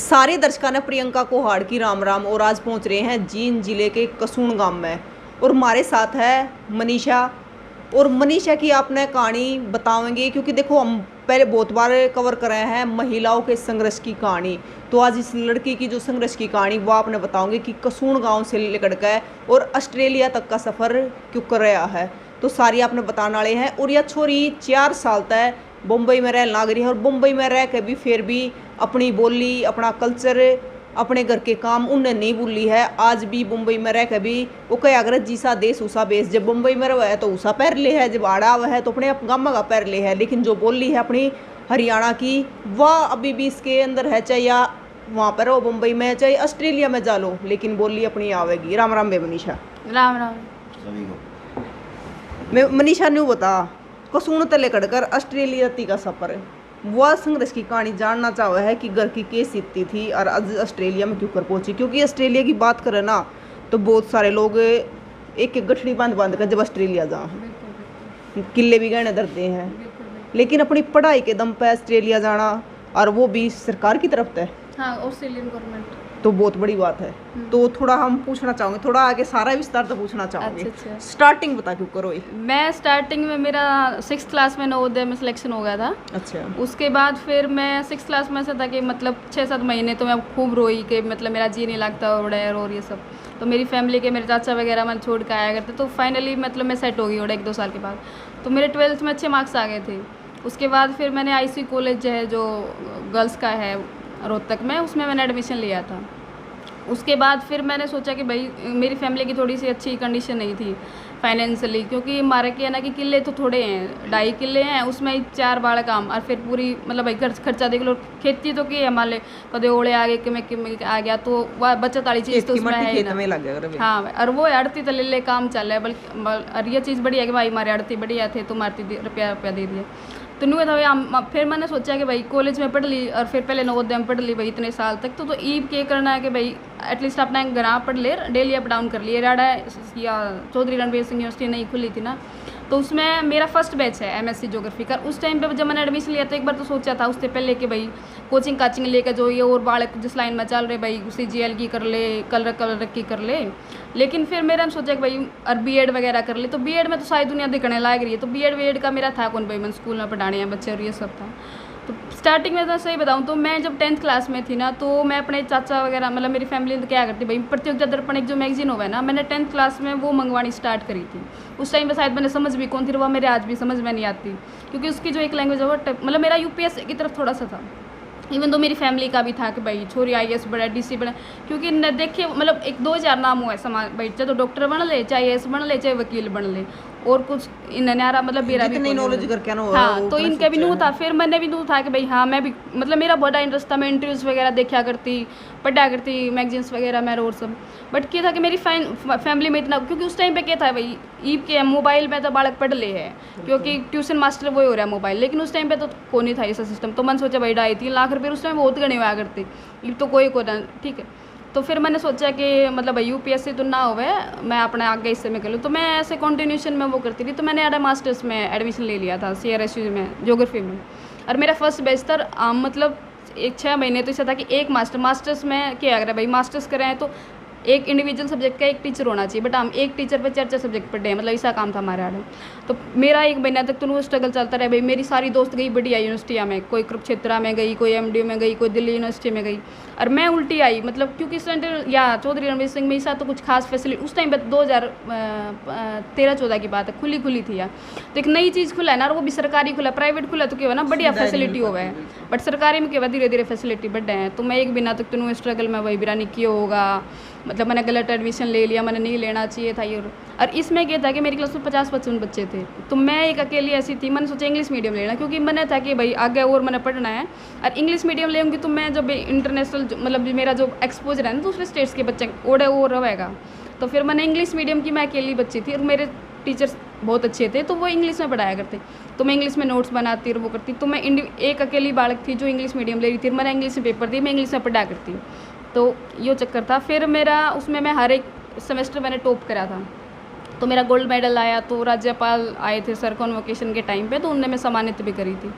सारे दर्शकों ने प्रियंका को हाड़ की राम राम। और आज पहुंच रहे हैं जींद जिले के कसून गांव में और हमारे साथ है मनीषा। और मनीषा की आपने कहानी बताएंगे क्योंकि देखो हम पहले बहुत बार कवर कर रहे हैं महिलाओं के संघर्ष की कहानी। तो आज इस लड़की की जो संघर्ष की कहानी वो आपने बताओगे कि कसून गांव से लेकर के और ऑस्ट्रेलिया तक का सफ़र क्यों कर रहा है। तो सारी आपने बताने वाले हैं। और यह छोरी 4 साल तक मुंबई में रह लाग रही है और मुंबई में रह के भी फिर भी अपनी बोली, अपना कल्चर, अपने घर के काम उनने नहीं भूली है। आज भी मुंबई में रह के भी वो कह अगर जीसा देश उसा बेस। जब मुंबई में रहा है तो उसा पैर ले है, जब आड़ा हुआ है तो अपने गामा का पैर ले है। लेकिन जो बोली है अपनी हरियाणा की वह अभी भी इसके अंदर है, चाहे या वहाँ पर हो मुंबई में चाहे ऑस्ट्रेलिया में जा लो, लेकिन बोली अपनी आवेगी। राम राम बे मनीषा। राम राम सभी को। मैं मनीषा ने बता कसून तले कड़कर ऑस्ट्रेलिया ती का सफर वह संघर्ष की कहानी जानना चाहा है कि घर की केस स्थिति थी और आज ऑस्ट्रेलिया में क्यों कर पहुंची। क्योंकि ऑस्ट्रेलिया की बात करें ना तो बहुत सारे लोग एक एक गठड़ी बांध बांध कर जब ऑस्ट्रेलिया जा किले भी गहने धरते हैं, लेकिन अपनी पढ़ाई के दम पे ऑस्ट्रेलिया जाना और वो भी सरकार की तरफ से, हाँ, ऑस्ट्रेलियन गवर्नमेंट, तो बहुत बड़ी बात है। तो थोड़ा हम पूछना चाहोगे, थोड़ा आगे सारा विस्तार तो पूछना चाहोगे। अच्छा। स्टार्टिंग बता क्यों करो ये। मैं स्टार्टिंग में मेरा 6th क्लास में नवोदय में सिलेक्शन हो गया था। अच्छा। उसके बाद फिर मैं 6th क्लास में से था कि मतलब 6-7 महीने तो मैं खूब रोई कि मतलब मेरा जी नहीं लगता और ये सब। तो मेरी फैमिली के मेरे चाचा वगैरह मैं छोड़ के आया करते। तो फाइनली मतलब मैं सेट हो गई और 1-2 साल के बाद तो मेरे 12th में अच्छे मार्क्स आ गए थे। उसके बाद फिर मैंने IC कॉलेज जो है जो गर्ल्स का है रोहतक में, उसमें मैंने एडमिशन लिया था। उसके बाद फिर मैंने सोचा कि भाई मेरी फैमिली की थोड़ी सी अच्छी कंडीशन नहीं थी फाइनेंशियली, क्योंकि हमारे के ना कि किले तो थोड़े हैं, 2.5 किले हैं, उसमें 4 बाड़ काम और फिर पूरी मतलब भाई खर्चा देख लो। खेती तो की है हमारे कदे ओले आ गए कि आ गया तो वह बचत वाली चीज़ तो उसमें है ना। हाँ, और वो अड़ती तो ले काम चल रहा है बल्कि। और ये चीज़ बढ़िया कि भाई हमारे अड़ती बढ़िया थे तो मारती रुपया दे दिया। तो नहीं था। फिर मैंने सोचा कि भाई कॉलेज में पढ़ ली और फिर पहले नवोदय में पढ़ ली भाई इतने साल तक। तो ईब के करना है कि भाई एटलीस्ट अपना घर पढ़ ले, डेली अप डाउन कर लिए। राडा या चौधरी रणवीर सिंह यूनिवर्सिटी नहीं खुली थी ना, तो उसमें मेरा फर्स्ट बैच है MSc ज्योग्राफी का। उस टाइम पे जब मैंने एडमिशन लिया तो एक बार तो सोचा था उससे पहले कि भाई कोचिंग काचिंग लेकर जो ये और बालक जिस लाइन में चल रहे भाई उसी GL की कर ले, कलर की कर ले। लेकिन फिर मैंने सोचा कि भाई और BEd वगैरह कर ले। तो BEd में तो सारी दुनिया दिखने लायक रही है, तो BEd का मेरा था कौन भाई, मैं स्कूल में पढ़ाने हैं बच्चे और ये सब था। तो स्टार्टिंग में तो सही बताऊँ तो मैं जब 10th क्लास में थी ना, तो मैं अपने चाचा वगैरह मतलब मेरी फैमिली तो क्या करती भाई, प्रतियोगिता दर्पण एक जो मैगजीन हुआ है ना, मैंने 10th क्लास में वो मंगवानी स्टार्ट करी थी। उस टाइम पे शायद मैंने समझ भी कौन थी, वो मेरे आज भी समझ में नहीं आती क्योंकि उसकी जो एक लैंग्वेज है वो मतलब मेरा UPSC की तरफ थोड़ा सा था। इवन तो मेरी फैमिली का भी था कि भाई छोरी IAS बना, DC बना, क्योंकि न देखिए मतलब 1-2 चार नाम हुआ है समाज भाई, चाहे तो डॉक्टर बन ले, चाहे IAS बन ले, चाहे वकील बन ले, और कुछ इन्यारा मतलब मेरा भी नॉलेज करके ना। हाँ, तो इनका भी नहीं था। फिर मैंने भी नहीं था कि भाई हाँ मैं भी मतलब मेरा बड़ा इंटरेस्ट था, मैं इंटरव्यूज़ वगैरह देखा करती, पढ़ा करती मैगजीन्स वगैरह में और सब। बट क्या था कि मेरी फैमिली में इतना, क्योंकि उस टाइम पे क्या था भाई ईब के मोबाइल में तो बालक पढ़ ले है क्योंकि ट्यूशन मास्टर वही हो रहा है मोबाइल, लेकिन उस टाइम पे तो कोई नहीं था ऐसा सिस्टम। तो मैंने सोचा भाई 2.5-3 लाख रुपये उस टाइम बहुत गणे हुआ करती, ईब तो कोई ना, ठीक है। तो फिर मैंने सोचा कि मतलब भाई UPSC तो ना होवे, मैं अपने आगे इससे में कर लूँ। तो मैं ऐसे कंटिन्यूशन में वो करती थी। तो मैंने आधा मास्टर्स में एडमिशन ले लिया था CRSU में ज्योग्राफी में, और मेरा फर्स्ट बैच था मतलब 6 महीने तो ऐसा था कि एक मास्टर्स में क्या अगर भाई मास्टर्स करें तो एक इंडिविजुअल सब्जेक्ट का एक टीचर होना चाहिए, बट हम एक टीचर पे 4 सब्जेक्ट पढ़े हैं, मतलब ऐसा काम था हमारे आगे। तो मेरा 1 महीना तक तो वो स्ट्रगल चलता रहा भाई। मेरी सारी दोस्त गई बढ़िया यूनिवर्सिटियाँ में, कोई कुरुक्षेत्रा में गई, कोई MDU में गई, कोई दिल्ली यूनिवर्सिटी में गई, और मैं उल्टी आई। मतलब क्योंकि सेंटर या चौधरी रणवीर सिंह में ऐसा तो कुछ खास फैसिलिटी उस टाइम पर 2013-14 की बात है, खुली थी यार। तो एक नई चीज़ खुला है ना, और वो भी सरकारी खुला, प्राइवेट खुला तो क्या हुआ ना बढ़िया फैसिलिटी हुआ है, बट सरकारी में क्या हुआ धीरे धीरे फैसिलिटी बढ़े हैं। तो मैं 1 महीना तक तो स्ट्रगल में वही बिरानी किया होगा, मतलब मैंने गलत एडमिशन ले लिया, मैंने नहीं लेना चाहिए था ये। और इसमें क्या था कि मेरी क्लास में 50-55 बच्चे थे, तो मैं एक अकेली ऐसी थी। मैंने सोचा इंग्लिश मीडियम लेना, क्योंकि मैंने था कि भाई आगे और मैंने पढ़ना है, और इंग्लिश मीडियम लेंगी तो मैं जब इंटरनेशनल मतलब मेरा जो एक्सपोजर है ना दूसरे स्टेट्स के बच्चे ओढ़े वो रहेगा। तो फिर मैंने इंग्लिश मीडियम की मैं अकेली बच्ची थी, और मेरे टीचर्स बहुत अच्छे थे तो वो इंग्लिश में पढ़ाया करते, तो मैं इंग्लिश में नोट्स बनाती और वो करती। तो मैं एक अकेली बालक थी जो इंग्लिश मीडियम ले रही थी, मैंने इंग्लिश में पेपर दिए, मैं इंग्लिश में पढ़ाया करती। तो ये चक्कर था। फिर मेरा उसमें मैं हर एक सेमेस्टर मैंने टॉप करा था, तो मेरा गोल्ड मेडल आया। तो राज्यपाल आए थे सर कॉन्वोकेशन के टाइम पे, तो उनने मैं सम्मानित भी करी थी।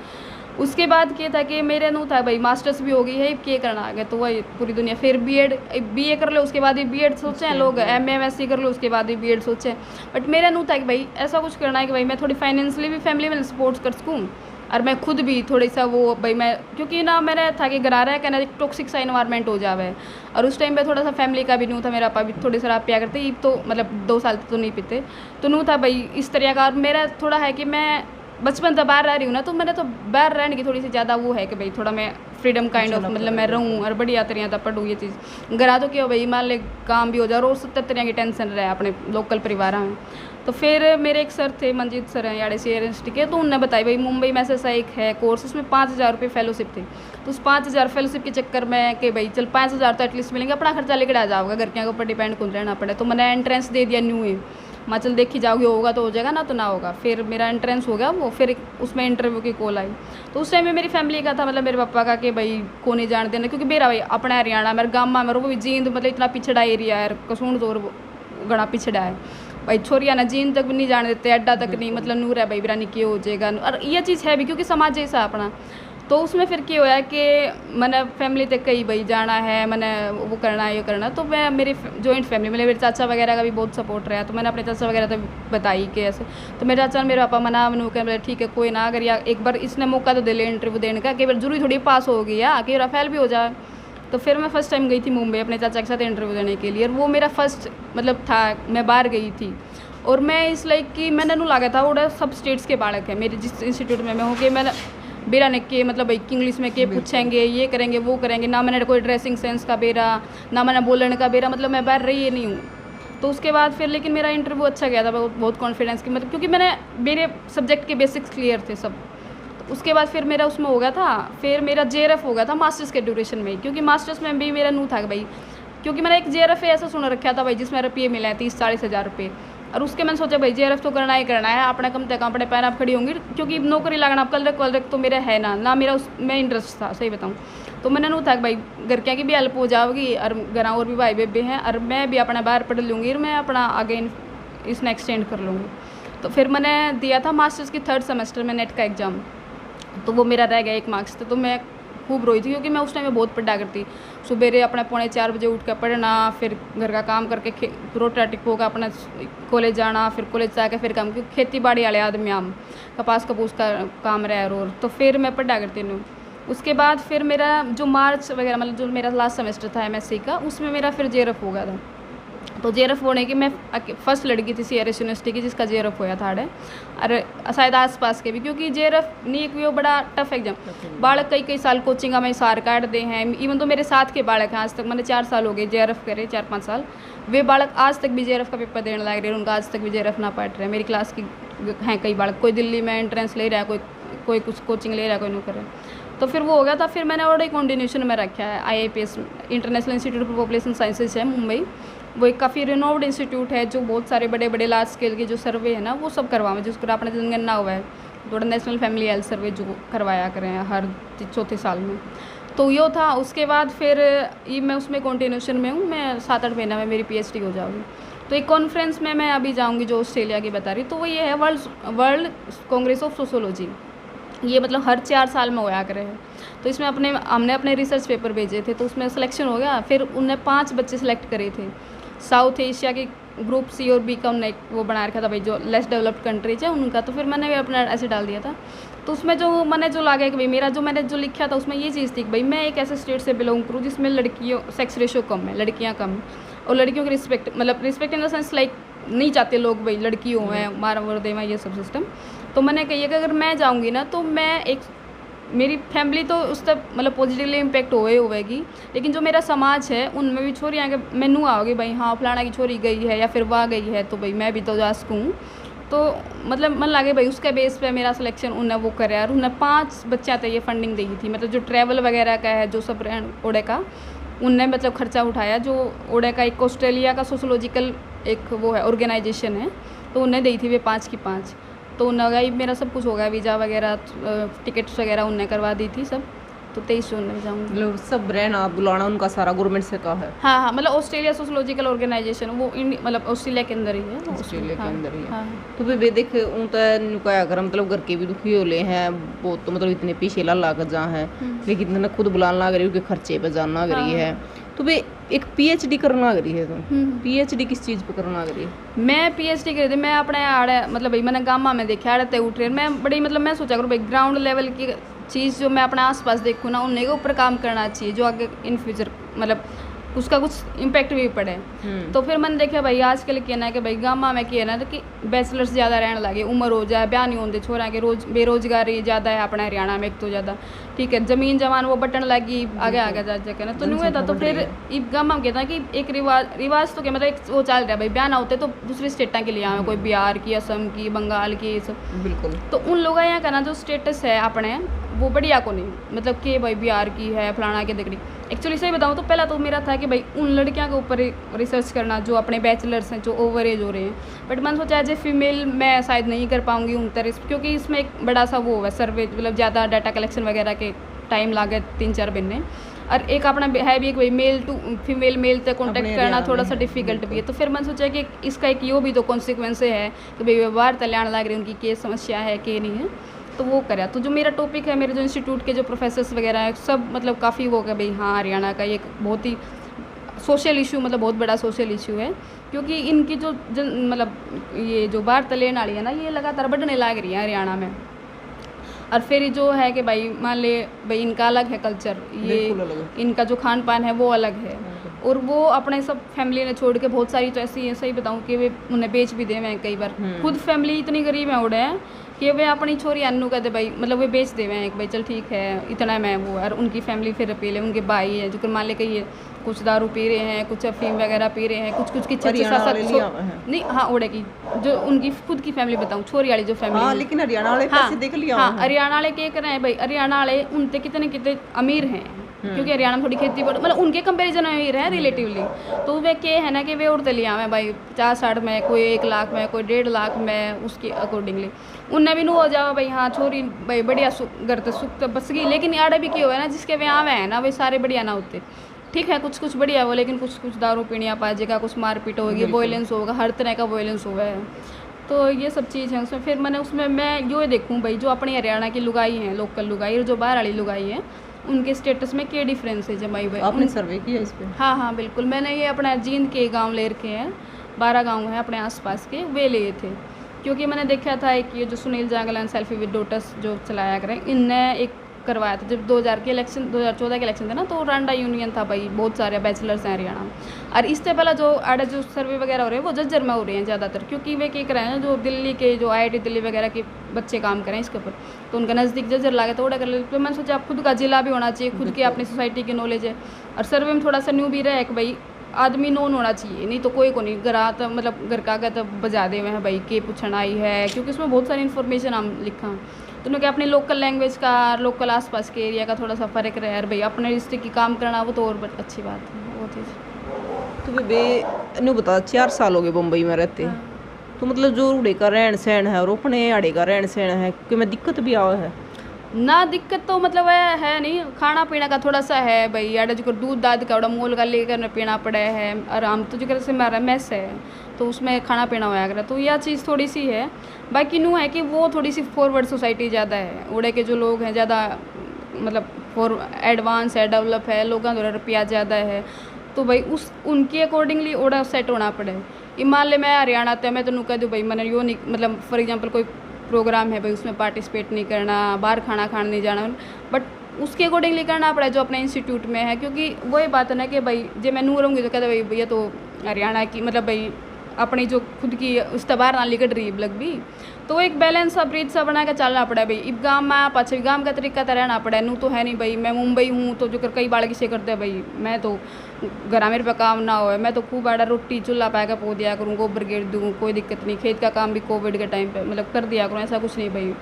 उसके बाद क्या था कि मेरे नू था भाई मास्टर्स भी हो गई है, क्या करना आगे, तो वही पूरी दुनिया फिर बीए कर लो, उसके बाद भी बीएड सोचे हैं लोग, एमएससी कर लो, उसके बाद भी बीएड सोचे हैं। बट मेरा नू था कि भाई ऐसा कुछ करना है कि भाई मैं थोड़ी फाइनेंशियली भी फैमिली में सपोर्ट कर सकूँ, और मैं खुद भी थोड़ी सा वो भाई मैं, क्योंकि ना मैंने था कि गरारा है कहना एक टॉक्सिक सा इन्वायरमेंट हो जावे, और उस टाइम पे थोड़ा सा फैमिली का भी नू था, मेरा पापा भी थोड़ी शराब पिया करते, ये तो मतलब 2 साल तो नहीं पीते, तो नू था भाई इस तरह का। और मेरा थोड़ा है कि मैं बचपन से बाहर रह रही हूँ ना, तो मैंने तो बाहर रहने की थोड़ी सी ज़्यादा वो है कि भाई थोड़ा मैं फ्रीडम काइंड ऑफ मतलब मैं रहूँ और बढ़िया तरह तब पढ़ूँ ये चीज़। घरा तो क्या हो भाई मान ले काम भी हो जाए और 70 तरह की टेंशन रहे अपने लोकल परिवार में। तो फिर मेरे एक सर थे, मंजीत सर हैं याड़े से यूनिवर्सिटी के, तो उन्होंने बताई भाई मुंबई में ऐसा एक है कोर्स, उसमें 5,000 रुपये फेलोशिप थे। तो उस 5,000 फेलोशिप के चक्कर में कि भाई चल 5,000 तो एटलीस्ट मिलेंगे, अपना खर्चा लेकर आ जाओगे, घर के ऊपर डिपेंड खुद रहना पड़े। तो मैंने एंट्रेंस दे दिया न्यू ही, मैं चल देखी जाओगी, होगा तो हो जाएगा ना तो ना होगा। फिर मेरा एंट्रेंस हो गया वो, फिर उसमें इंटरव्यू की कॉल आई। तो उस टाइम में मेरी फैमिली का था, मतलब मेरे पापा का कि भाई को नहीं जान देना, क्योंकि मेरा भाई अपना हरियाणा मेरे गाँव में मेरे वो भी जींद मतलब इतना पिछड़ा एरिया है, कसून तो घना पिछड़ा है भाई, छोरिया ना जीन तक भी नहीं जाने देते, अड्डा तक नहीं, मतलब नूर है भाई बिरानी क्यों हो जाएगा, और ये चीज़ है भी क्योंकि समाज जैसा अपना। तो उसमें फिर क्या होया कि मैंने फैमिली तक कही भाई जाना है, मैंने वो करना है ये करना, तो मैं मेरी जॉइंट फैमिली में मेरे चाचा वगैरह का भी बहुत सपोर्ट रहा, तो मैंने अपने चाचा वगैरह तक बताई कि ऐसे। तो मेरे चाचा ने मेरे पापा मना मैंने कहा बोले ठीक है कोई ना, अगर या एक बार इसने मौका तो दे ले इंटरव्यू देने का, कई बार जरूरी थोड़ी पास हो गई या कई बार फेल भी हो जाए। तो फिर मैं फ़र्स्ट टाइम गई थी मुंबई अपने चाचा के साथ इंटरव्यू देने के लिए, और वो मेरा फर्स्ट मतलब था, मैं बाहर गई थी। और मैं इस लाइक कि मैंने नू लगा था वो सब स्टेट्स के बालक है मेरे जिस इंस्टीट्यूट में मैं हूँ, कि मैंने बेरा ने के मतलब भाई इंग्लिश में के पूछेंगे, ये करेंगे वो करेंगे, ना मैंने कोई ड्रेसिंग सेंस का बेरा, ना मैंने बोलने का बेरा, मतलब मैं बाहर रही नहीं हूँ। तो उसके बाद फिर लेकिन मेरा इंटरव्यू अच्छा गया था, बहुत कॉन्फिडेंस की, मतलब क्योंकि मेरे सब्जेक्ट के बेसिक्स क्लियर थे सब। तो उसके बाद फिर मेरा उसमें हो गया था, फिर मेरा JRF हो गया था मास्टर्स के ड्यूरेशन में, क्योंकि मास्टर्स में भी मेरा नू था भाई, क्योंकि मैंने एक JRF ऐसा सुना रखा था भाई जिसमें रुपये मिला है 30-40 हज़ार रुपये, और उसके मैंने सोचा भाई JRF तो करना ही करना है, अपने कम से कम अपने पैर आप खड़ी होंगी, क्योंकि नौकरी लगना कल रख तो मेरा है ना मेरा उसमें इंटरेस्ट था सही बताऊँ। तो मैंने नू था भाई घर के की भी हेल्प हो जाएगी, और घर और भी भाई बेबे हैं, और मैं भी अपना बाहर पढ़ लूँगी, और मैं अपना आगे इसने एक्सटेंड कर लूँगी। तो फिर मैंने दिया था मास्टर्स की 3rd सेमेस्टर में नेट का एग्ज़ाम, तो वो मेरा रह गया 1 मार्क्स से। तो मैं खूब रोई थी, क्योंकि मैं उस टाइम में बहुत पढ़ा करती, सुबह अपने 3:45 बजे उठ कर पढ़ना, फिर घर का काम करके रोटाटिक होगा अपना कॉलेज जाना, फिर कॉलेज से आकर फिर काम, क्योंकि खेती बाड़ी वाले आदमी हम कपास कपूस का काम रहा और, तो फिर मैं पढ़ा करती हूँ। उसके बाद फिर मेरा जो मार्च वगैरह मतलब जो मेरा लास्ट सेमेस्टर था MSc का, उसमें मेरा फिर JRF हो गया था। तो JRF होने की मैं फर्स्ट लड़की थी CRS यूनिवर्सिटी की जिसका JRF होया था, और शायद आस पास के भी, क्योंकि JRF नहीं एक वो बड़ा टफ एग्जाम, बालक कई साल कोचिंग में सार काट दे हैं। इवन तो मेरे साथ के बालक हैं आज तक, मैंने 4 साल हो गए JRF करे, 4-5 साल, वे बालक आज तक भी JRF का पेपर देने लग रहे हैं, उनका आज तक भी JRF ना पढ़ रहे। मेरी क्लास की हैं कई बालक, कोई दिल्ली में एंट्रेंस ले रहा है, कोई कुछ कोचिंग ले रहा है, कोई नहीं कर रहा है। तो फिर वो हो गया था, फिर मैंने और एक कंटिन्यूशन में रखा है IIPS international institute for population sciences है मुंबई, वो एक काफ़ी रिनोव्ड इंस्टीट्यूट है, जो बहुत सारे बड़े बड़े लार्ज स्केल के जो सर्वे है ना वो सब करवाएं, जिसको आपने जनगणना हुआ है थोड़ा नेशनल फैमिली हेल्थ सर्वे जो करवाया करें हर 4थे साल में। तो ये था। उसके बाद फिर ये मैं उसमें कंटिन्यूशन में हूँ, मैं 7-8 महीना में मेरी PhD हो जाऊँगी। तो एक कॉन्फ्रेंस में मैं अभी जाऊँगी जो ऑस्ट्रेलिया की बता रही, तो वो ये है वर्ल्ड कांग्रेस ऑफ सोशोलॉजी, ये मतलब हर 4 साल में होया करे हैं। तो इसमें हमने अपने रिसर्च पेपर भेजे थे, तो उसमें सिलेक्शन हो गया। फिर उनने 5 बच्चे सेलेक्ट करे थे साउथ एशिया के ग्रुप C और B का, उन्होंने वो बना रखा था भाई जो लेस डेवलप्ड कंट्रीज है उनका। तो फिर मैंने भी अपना ऐसे डाल दिया था। तो उसमें जो मैंने जो लगा कि भाई मेरा जो मैंने जो लिखा था उसमें ये चीज़ थी कि भाई मैं एक ऐसे स्टेट से बिलोंग करूँ जिसमें लड़कियों सेक्स रेशो कम है, लड़कियाँ कम है, और लड़कियों की रिस्पेक्ट मतलब respect in the sense like नहीं चाहते लोग भाई लड़कियों हैं मारा वर्देवा ये सब सिस्टम। तो मैंने कही कि अगर मैं जाऊँगी ना तो मैं एक मेरी फैमिली तो उस तक मतलब पॉजिटिवली इम्पेक्ट होएगी, लेकिन जो मेरा समाज है उनमें भी छोरी आगे मैनू आओगी भाई हाँ फलाना की छोरी गई है या फिर वह गई है तो भाई मैं भी तो जा सकूँ। तो मतलब मन लगे भाई उसके बेस पे मेरा सिलेक्शन उन्हें वो करे, और उन्हें 5 बच्चा तो ये फंडिंग दी थी, मतलब जो ट्रैवल वगैरह का है जो सब ओडे का उनने मतलब खर्चा उठाया। जो ओडे का एक ऑस्ट्रेलिया का सोशोलॉजिकल एक वो है ऑर्गेनाइजेशन है, तो उन्हें दी थी वे 5 की 5। तो उन्हें मेरा सब कुछ हो गया, वीज़ा वगैरह टिकट्स वगैरह उन्हें करवा दी थी सब। तो 23 जून में जाऊँगी। मतलब सब रहना बुलाना उनका सारा गवर्नमेंट से कहा है? हाँ हाँ, मतलब ऑस्ट्रेलिया सोशोलॉजिकल ऑर्गेनाइजेशन, वो मतलब ऑस्ट्रेलिया के अंदर ही है। ऑस्ट्रेलिया के हाँ, अंदर ही है। हाँ। तो वे देख ऊँ तो नुकाया कर मतलब घर के भी दुखी होले हैं बहुत, तो मतलब इतने पीछे ला लागत जहाँ है, लेकिन इतना खुद बुलाना लग रही है, उनके खर्चे पे जाना लग रही है। तो वे एक पीएचडी करना लग रही है, तुम पीएचडी किस चीज़ पे करना लग रही है? मैं पीएचडी करी थी, मैं अपने आड़े मतलब भाई मैंने गामा में देखा आड़े उठ रहे, मैं बड़ी मतलब मैं सोचा करूँ भाई ग्राउंड लेवल की चीज़ जो मैं अपने आसपास देखूँ ना, उन्हें के ऊपर काम करना चाहिए जो आगे इन फ्यूचर मतलब उसका कुछ इम्पैक्ट भी पड़े। तो फिर मैंने देखा भाई आजकल क्या ना कि भाई गामा में क्या है ना कि बैचलर्स ज़्यादा रहने लगे, उम्र हो जाए ब्याह नहीं होते छोरा के, रोज बेरोजगारी ज़्यादा है अपना हरियाणा में एक तो ज़्यादा, ठीक है, ज़मीन जमान वो बटन लगी आगे आगे जा जाके ना, तो नहीं हुआ था। तो फिर गामा में कहता कि एक रिवाज तो क्या मतलब एक वो चल रहा है भाई ब्याह ना होते तो दूसरी स्टेटा के लिए आए, कोई बिहार की, असम की, बंगाल की, ये सब। बिल्कुल। तो उन लोगों यहाँ का ना जो स्टेटस है अपने वो बढ़िया को नहीं, मतलब कि भाई बिहार की है फलाना के दिकड़ी। एक्चुअली सही बताऊँ तो पहला तो मेरा था कि भाई उन लड़कियों के ऊपर रिसर्च करना जो अपने बैचलर्स हैं जो ओवर एज हो रहे हैं, बट मैंने सोचा एज ए फीमेल मैं शायद नहीं कर पाऊँगी उन तरह, क्योंकि इसमें एक बड़ा सा वो है सर्वे, मतलब ज़्यादा डाटा कलेक्शन वगैरह के टाइम लागे 3-4 महीने, और एक अपना है भी एक भाई मेल टू फीमेल मेल तक कॉन्टेक्ट करना थोड़ा सा डिफिकल्ट भी है। तो फिर मैंने सोचा कि इसका एक यो भी तो कॉन्सिक्वेंस है कि भाई व्यवहार तल्याण लग रही उनकी क्या समस्या है क्या नहीं है, तो वो करा। तो जो मेरा टॉपिक है, मेरे जो इंस्टीट्यूट के जो प्रोफेसर्स वगैरह हैं सब मतलब काफ़ी वो है भाई हाँ हरियाणा का एक बहुत ही सोशल इशू, मतलब बहुत बड़ा सोशल इशू है, क्योंकि इनकी जो मतलब ये जो बाहर तलेन वाली है ना, ये लगातार बढ़ने लग रही है हरियाणा में। और फिर जो है कि भाई मान ले भाई इनका अलग है कल्चर, ये इनका जो खान पान है वो अलग है, और वो अपने सब फैमिली ने छोड़ के बहुत सारी तो ऐसी है, सही बताऊँ कि वे उन्हें बेच भी दे हैं कई बार, खुद फैमिली इतनी गरीब है उड़े हैं कि वे अपनी छोरी अन्नू कहते भाई मतलब वे बेच दे हैं भाई चल ठीक है इतना मैं वो, और उनकी फैमिली फिर अपील है, उनके भाई है जो मान ले कही कुछ दारू पी रहे हैं, कुछ अफीम वगैरह पी रहे हैं, कुछ की 6-7 नहीं हाँ उड़े की जो उनकी खुद की फैमिली बताऊँ छोरी वाली जो फैमिली। हाँ, लेकिन हरियाणा वाले पैसे देख लिया। हाँ हरियाणा वाले क्या कर रहे हैं भाई, हरियाणा वाले उनसे कितने अमीर हैं, क्योंकि हरियाणा में थोड़ी खेती मतलब उनके कंपैरिजन में अमीर है रिलेटिवली। तो वे क्या है ना कि वे उड़ते लिया में भाई 50-60 में, कोई 1 लाख में, कोई 1.5 लाख में, उसके अकॉर्डिंगली उनने भी नू हो जाओ भाई हाँ छोरी भाई बढ़िया घर तो सुख तो बस गई। लेकिन आड़े भी क्यों हुआ है ना जिसके ब्याह में है ना वे सारे बढ़िया ना होते, ठीक है कुछ बढ़िया हो, लेकिन कुछ दारू पीनिया पाजेगा, कुछ मारपीट होगी, वॉयलेंस होगा, हर तरह का वॉयलेंस हुआ है। तो ये सब चीज़ है उसमें। फिर मैंने उसमें मैं यो देखूँ भाई जो अपनी हरियाणा की लुगाई हैं, लोकल लुगाई, और जो बाहर वाली लुगाई है उनके स्टेटस में क्या डिफरेंस है जमाई भाई। आपने सर्वे किया इस पर? हाँ बिल्कुल, मैंने ये अपना जींद के गांव ले रखे हैं, 12 गांव हैं अपने आसपास के, वे लिए थे, क्योंकि मैंने देखा था एक ये जो सुनील जांगला सेल्फी विद डॉटर्स जो चलाया करें, इनने एक करवाया था जब 2014 के इलेक्शन थे ना, तो रांडा यूनियन था भाई, बहुत सारे बैचलर्स हैं हरियाणा में। और इससे पहले जो आड़े जो सर्वे वगैरह हो रहे हैं वो जज्जर में हो रहे हैं ज़्यादातर, क्योंकि वे क्या कर रहे हैं जो दिल्ली के जो IIT दिल्ली वगैरह के बच्चे काम करें इसके ऊपर, तो उनका नज़दीक जज्जर लागे तो उड़ा कर ले। तो मैंने सोचा आप खुद का जिला भी होना चाहिए, खुद की अपनी सोसाइटी की नॉलेज है, और सर्वे में थोड़ा सा न्यू भी रहे कि भाई आदमी नोन होना चाहिए, नहीं तो कोई को नहीं घरा तो मतलब घर का तो बजा दे हुए हैं भाई के पूछन आई है, क्योंकि उसमें बहुत सारी इन्फॉर्मेशन हम लिखा। तो उन्होंने अपनी लोकल लैंग्वेज का, लोकल आसपास के एरिया का थोड़ा सा फ़र्क रहे, यार भाई अपने डिस्ट्रिक्ट की काम करना वो तो और अच्छी बात है वो चीज़। तो बे नु बता 4 साल हो गए मुंबई में रहते, तो मतलब जो उड़े का रहन सहन है और अपने आड़े का रहन सहन है कि मैं दिक्कत भी आवा है ना? दिक्कत तो मतलब है नहीं, खाना पीना का थोड़ा सा है भाई, आड़े जो दूध दाद का बड़ा मोल का लेकर पीना पड़ा है, और हम तो जो से हमारा मैस है तो उसमें खाना पीना होया कर, तो यह चीज़ थोड़ी सी है। बाकी न्यू है कि वो थोड़ी सी फॉरवर्ड सोसाइटी ज़्यादा है, उड़े के जो लोग हैं ज़्यादा मतलब फॉर एडवांस है, डेवलप है, लोगों का रुपया ज़्यादा है, तो भाई उस उनके अकॉर्डिंगली ओड़ा सेट होना पड़े। मान ले मैं हरियाणा तो मैं तो कह दूँ भाई मैंने यो नहीं मतलब फॉर एग्जांपल कोई प्रोग्राम है भाई उसमें पार्टिसिपेट नहीं करना, बाहर खाना खाने नहीं जाना, बट उसके अकॉर्डिंगली करना पड़ा जो अपने इंस्टीट्यूट में है, क्योंकि वही बात है ना कि भाई जो मैं नूर रहूँगी तो कहते भाई भैया तो हरियाणा की मतलब भाई अपनी जो खुद की उस बाहर ना लिकट रही लग भी, तो एक बैलेंस सा ब्रिज सा बना के चलना पड़ा भाई। इब गाँव में पाछे गाँव का तरीका तो रहना पड़ा, नू तो है नहीं भाई मैं मुंबई हूँ तो जो कई बाड़ किसे करते हैं भाई, मैं तो घर मेरे पे काम ना हो, मैं तो खूब आड़ा रोटी चूल्हा पा के पो दिया करूँ, गोबर गिर दूँ, कोई दिक्कत नहीं, खेत का काम भी कोविड के टाइम पे मतलब कर दिया करूँ, ऐसा कुछ नहीं भाई।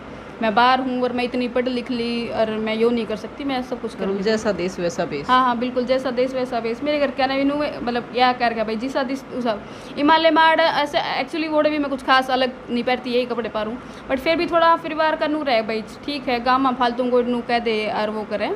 मैं बाहर हूँ और मैं इतनी पढ़ लिख ली और मैं यो नहीं कर सकती, मैं सब कुछ करूँ, जैसा देश वैसा बेस। हाँ बिल्कुल, जैसा देश वैसा बेस। मेरे घर क्या ना मतलब क्या कर गया भाई जिसा दिस उसा हिमालय माड़ ऐसे एक्चुअली वोड़े भी मैं कुछ खास अलग नहीं पहनती, यही कपड़े पारूँ, बट फिर भी थोड़ा परिवार का नू रहे भाई ठीक है, गाँव में फालतू को नू कह दे और वो करें,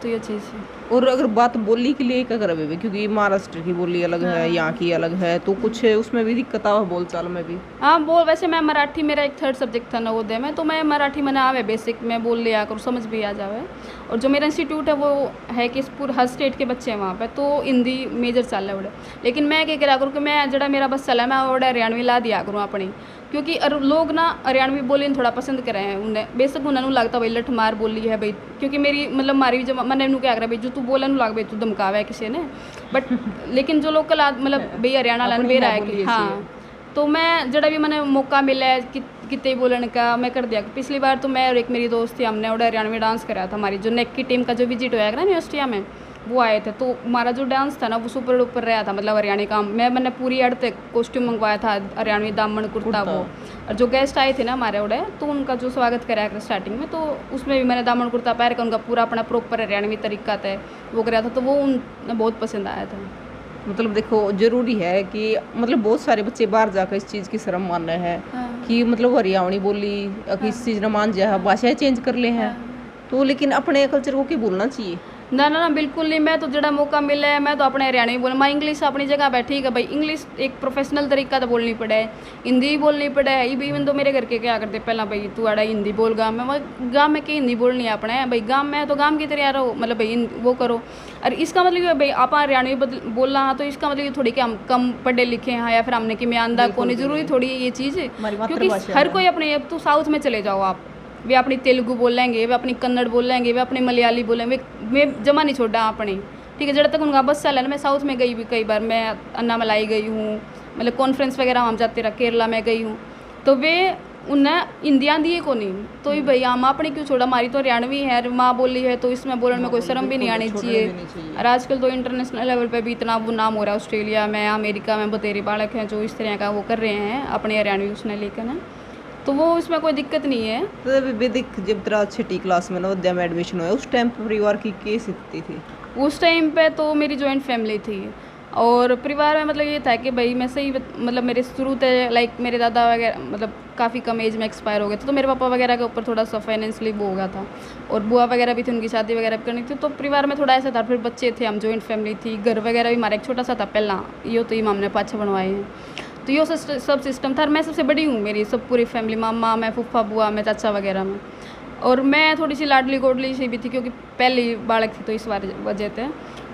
तो ये चीज़ है। और अगर बात बोली के लिए क्या करें, क्योंकि महाराष्ट्र की बोली अलग है, यहाँ की अलग है, तो कुछ उसमें भी दिक्कत आ बोलचाल में भी। हाँ बोल, वैसे मैं मराठी, मेरा एक 3rd सब्जेक्ट था नवोदय में, तो मैं मराठी मैंने आवे बेसिक में बोल लिया करूँ, समझ भी आ जावे। और जो मेरा इंस्टीट्यूट है वो है कि पूरे हर स्टेट के बच्चे हैं वहाँ पे, तो हिंदी मेजर चल रहा है उड़े। लेकिन मैं क्या करा करूँ कि मैं जड़ा मेरा बस चला मैं उड़े हरियाणवी ला दिया करूँ अपनी, क्योंकि लोग ना हरियाणवी बोली थोड़ा पसंद करे हैं उन्हें, बेशक उन्होंने लगता भाई लठ मार बोली है भाई, क्योंकि मेरी मतलब मारी जब मैंने उन्होंने क्या करा भाई जो तू बोलन लग भाई तू धमकावा है किसी ने, बट लेकिन जो लोकल मतलब भाई हरियाणा लाइन मेरा है कि हाँ, तो मैं जड़ा भी मैंने मौका मिला है कि कितने बोलने का मैं कर दिया। पिछली बार तो मैं और एक मेरी दोस्त थी, हमने उड़ा हरियाणवी डांस कराया था, हमारी जो नेक की टीम का जो विजिट होया ना यूनिवर्सिटिया में, वो आए थे, तो हमारा जो डांस था ना वो सुपर ऊपर रहा था, मतलब हरियाणी का। मैंने पूरी अर्थ कॉस्ट्यूम मंगवाया था, हरियाणवी दामन कुर्ता वो, और जो गेस्ट आए थे ना हमारे उड़े, तो उनका जो स्वागत कराया स्टार्टिंग में, तो उसमें भी मैंने दामन कुर्ता पहन कर उनका पूरा अपना प्रॉपर हरियाणवी तरीका था वो कराया था, तो वो उन्हें बहुत पसंद आया था। मतलब देखो ज़रूरी है कि मतलब बहुत सारे बच्चे बाहर जाकर इस चीज़ की शर्म मान रहे हैं कि मतलब हरियाणवी बोली किस चीज़ न मान जाए, भाषाएं चेंज कर ले हैं, तो लेकिन अपने कल्चर को क्या बोलना चाहिए। ना ना ना बिल्कुल नहीं, मैं तो जड़ा मौका मिला है मैं तो अपने हरियाणवी बोल, मैं इंग्लिश अपनी जगह पे ठीक है भाई, इंग्लिश एक प्रोफेशनल तरीका तो बोलनी पड़े, हिंदी बोलनी पड़े। इवन तो मेरे घर के क्या करते पहला भाई तू आड़ा हिंदी बोल, गाँव में की हिंदी बोलनी है अपने भाई, गाँव में तो गाँव की तरह रहो, मतलब भाई वो करो। और इसका मतलब भाई आप हरियाणवी बोलना तो इसका मतलब थोड़ी कि हम कम पढ़े लिखे हैं या फिर हमने कि मैं आंदा को नहीं, जरूरी थोड़ी ये चीज़, क्योंकि हर कोई अपने, अब तो साउथ में चले जाओ आप, वे अपनी तेलुगु बोलेंगे, वे अपनी कन्नड़ बोलेंगे, वे अपनी मलयाली बोलेंगे, वे जमा नहीं छोड़ा अपनी, ठीक है। जब तक उनका बस चला ना, मैं साउथ में गई भी कई बार, मैं अन्नामलाई गई हूँ, मतलब कॉन्फ्रेंस वगैरह हम जाते रहा, केरला में गई हूँ, तो वे उन्हें हिंदी आंदी है को नहीं, तो ही भाई हम अपनी क्यों छोड़ा, हमारी तो हरियाणवी है, माँ बोली है, तो इसमें बोलने में कोई शर्म भी नहीं आनी चाहिए। और आजकल तो इंटरनेशनल लेवल पे भी इतना वो नाम हो रहा है, ऑस्ट्रेलिया में, अमेरिका में बतेरे बालक हैं जो इस तरह का वो कर रहे हैं अपने हरियाणवी उसने लेकर ना, तो वो इसमें कोई दिक्कत नहीं है। तो वैदिक जब तेरा 6ठी क्लास में नवोदय में एडमिशन हुआ, उस टाइम परिवार की क्या स्थिति थी। उस टाइम पे तो मेरी जॉइंट फैमिली थी, और परिवार में मतलब ये था कि भाई मैं सही मतलब मेरे शुरू से लाइक मेरे दादा वगैरह मतलब काफ़ी कम एज में एक्सपायर हो गए थे, तो मेरे पापा वगैरह के ऊपर थोड़ा सा फाइनेंशियली वो हो गया था, और बुआ वगैरह भी थी, उनकी शादी वगैरह भी करनी थी, तो परिवार में थोड़ा ऐसा था। फिर बच्चे थे, हम जॉइंट फैमिली थी, घर वगैरह भी हमारा एक छोटा सा था पहला, यो तो हमने पाछे बनवाए हैं, तो ये सब सिस्टम था। और मैं सबसे बड़ी हूँ, मेरी सब पूरी फैमिली, मामा, मैं फूफा, बुआ, मैं चाचा वगैरह में, और मैं थोड़ी सी लाडली गोडली सी भी थी क्योंकि पहली बालक थी, तो इस वजह से।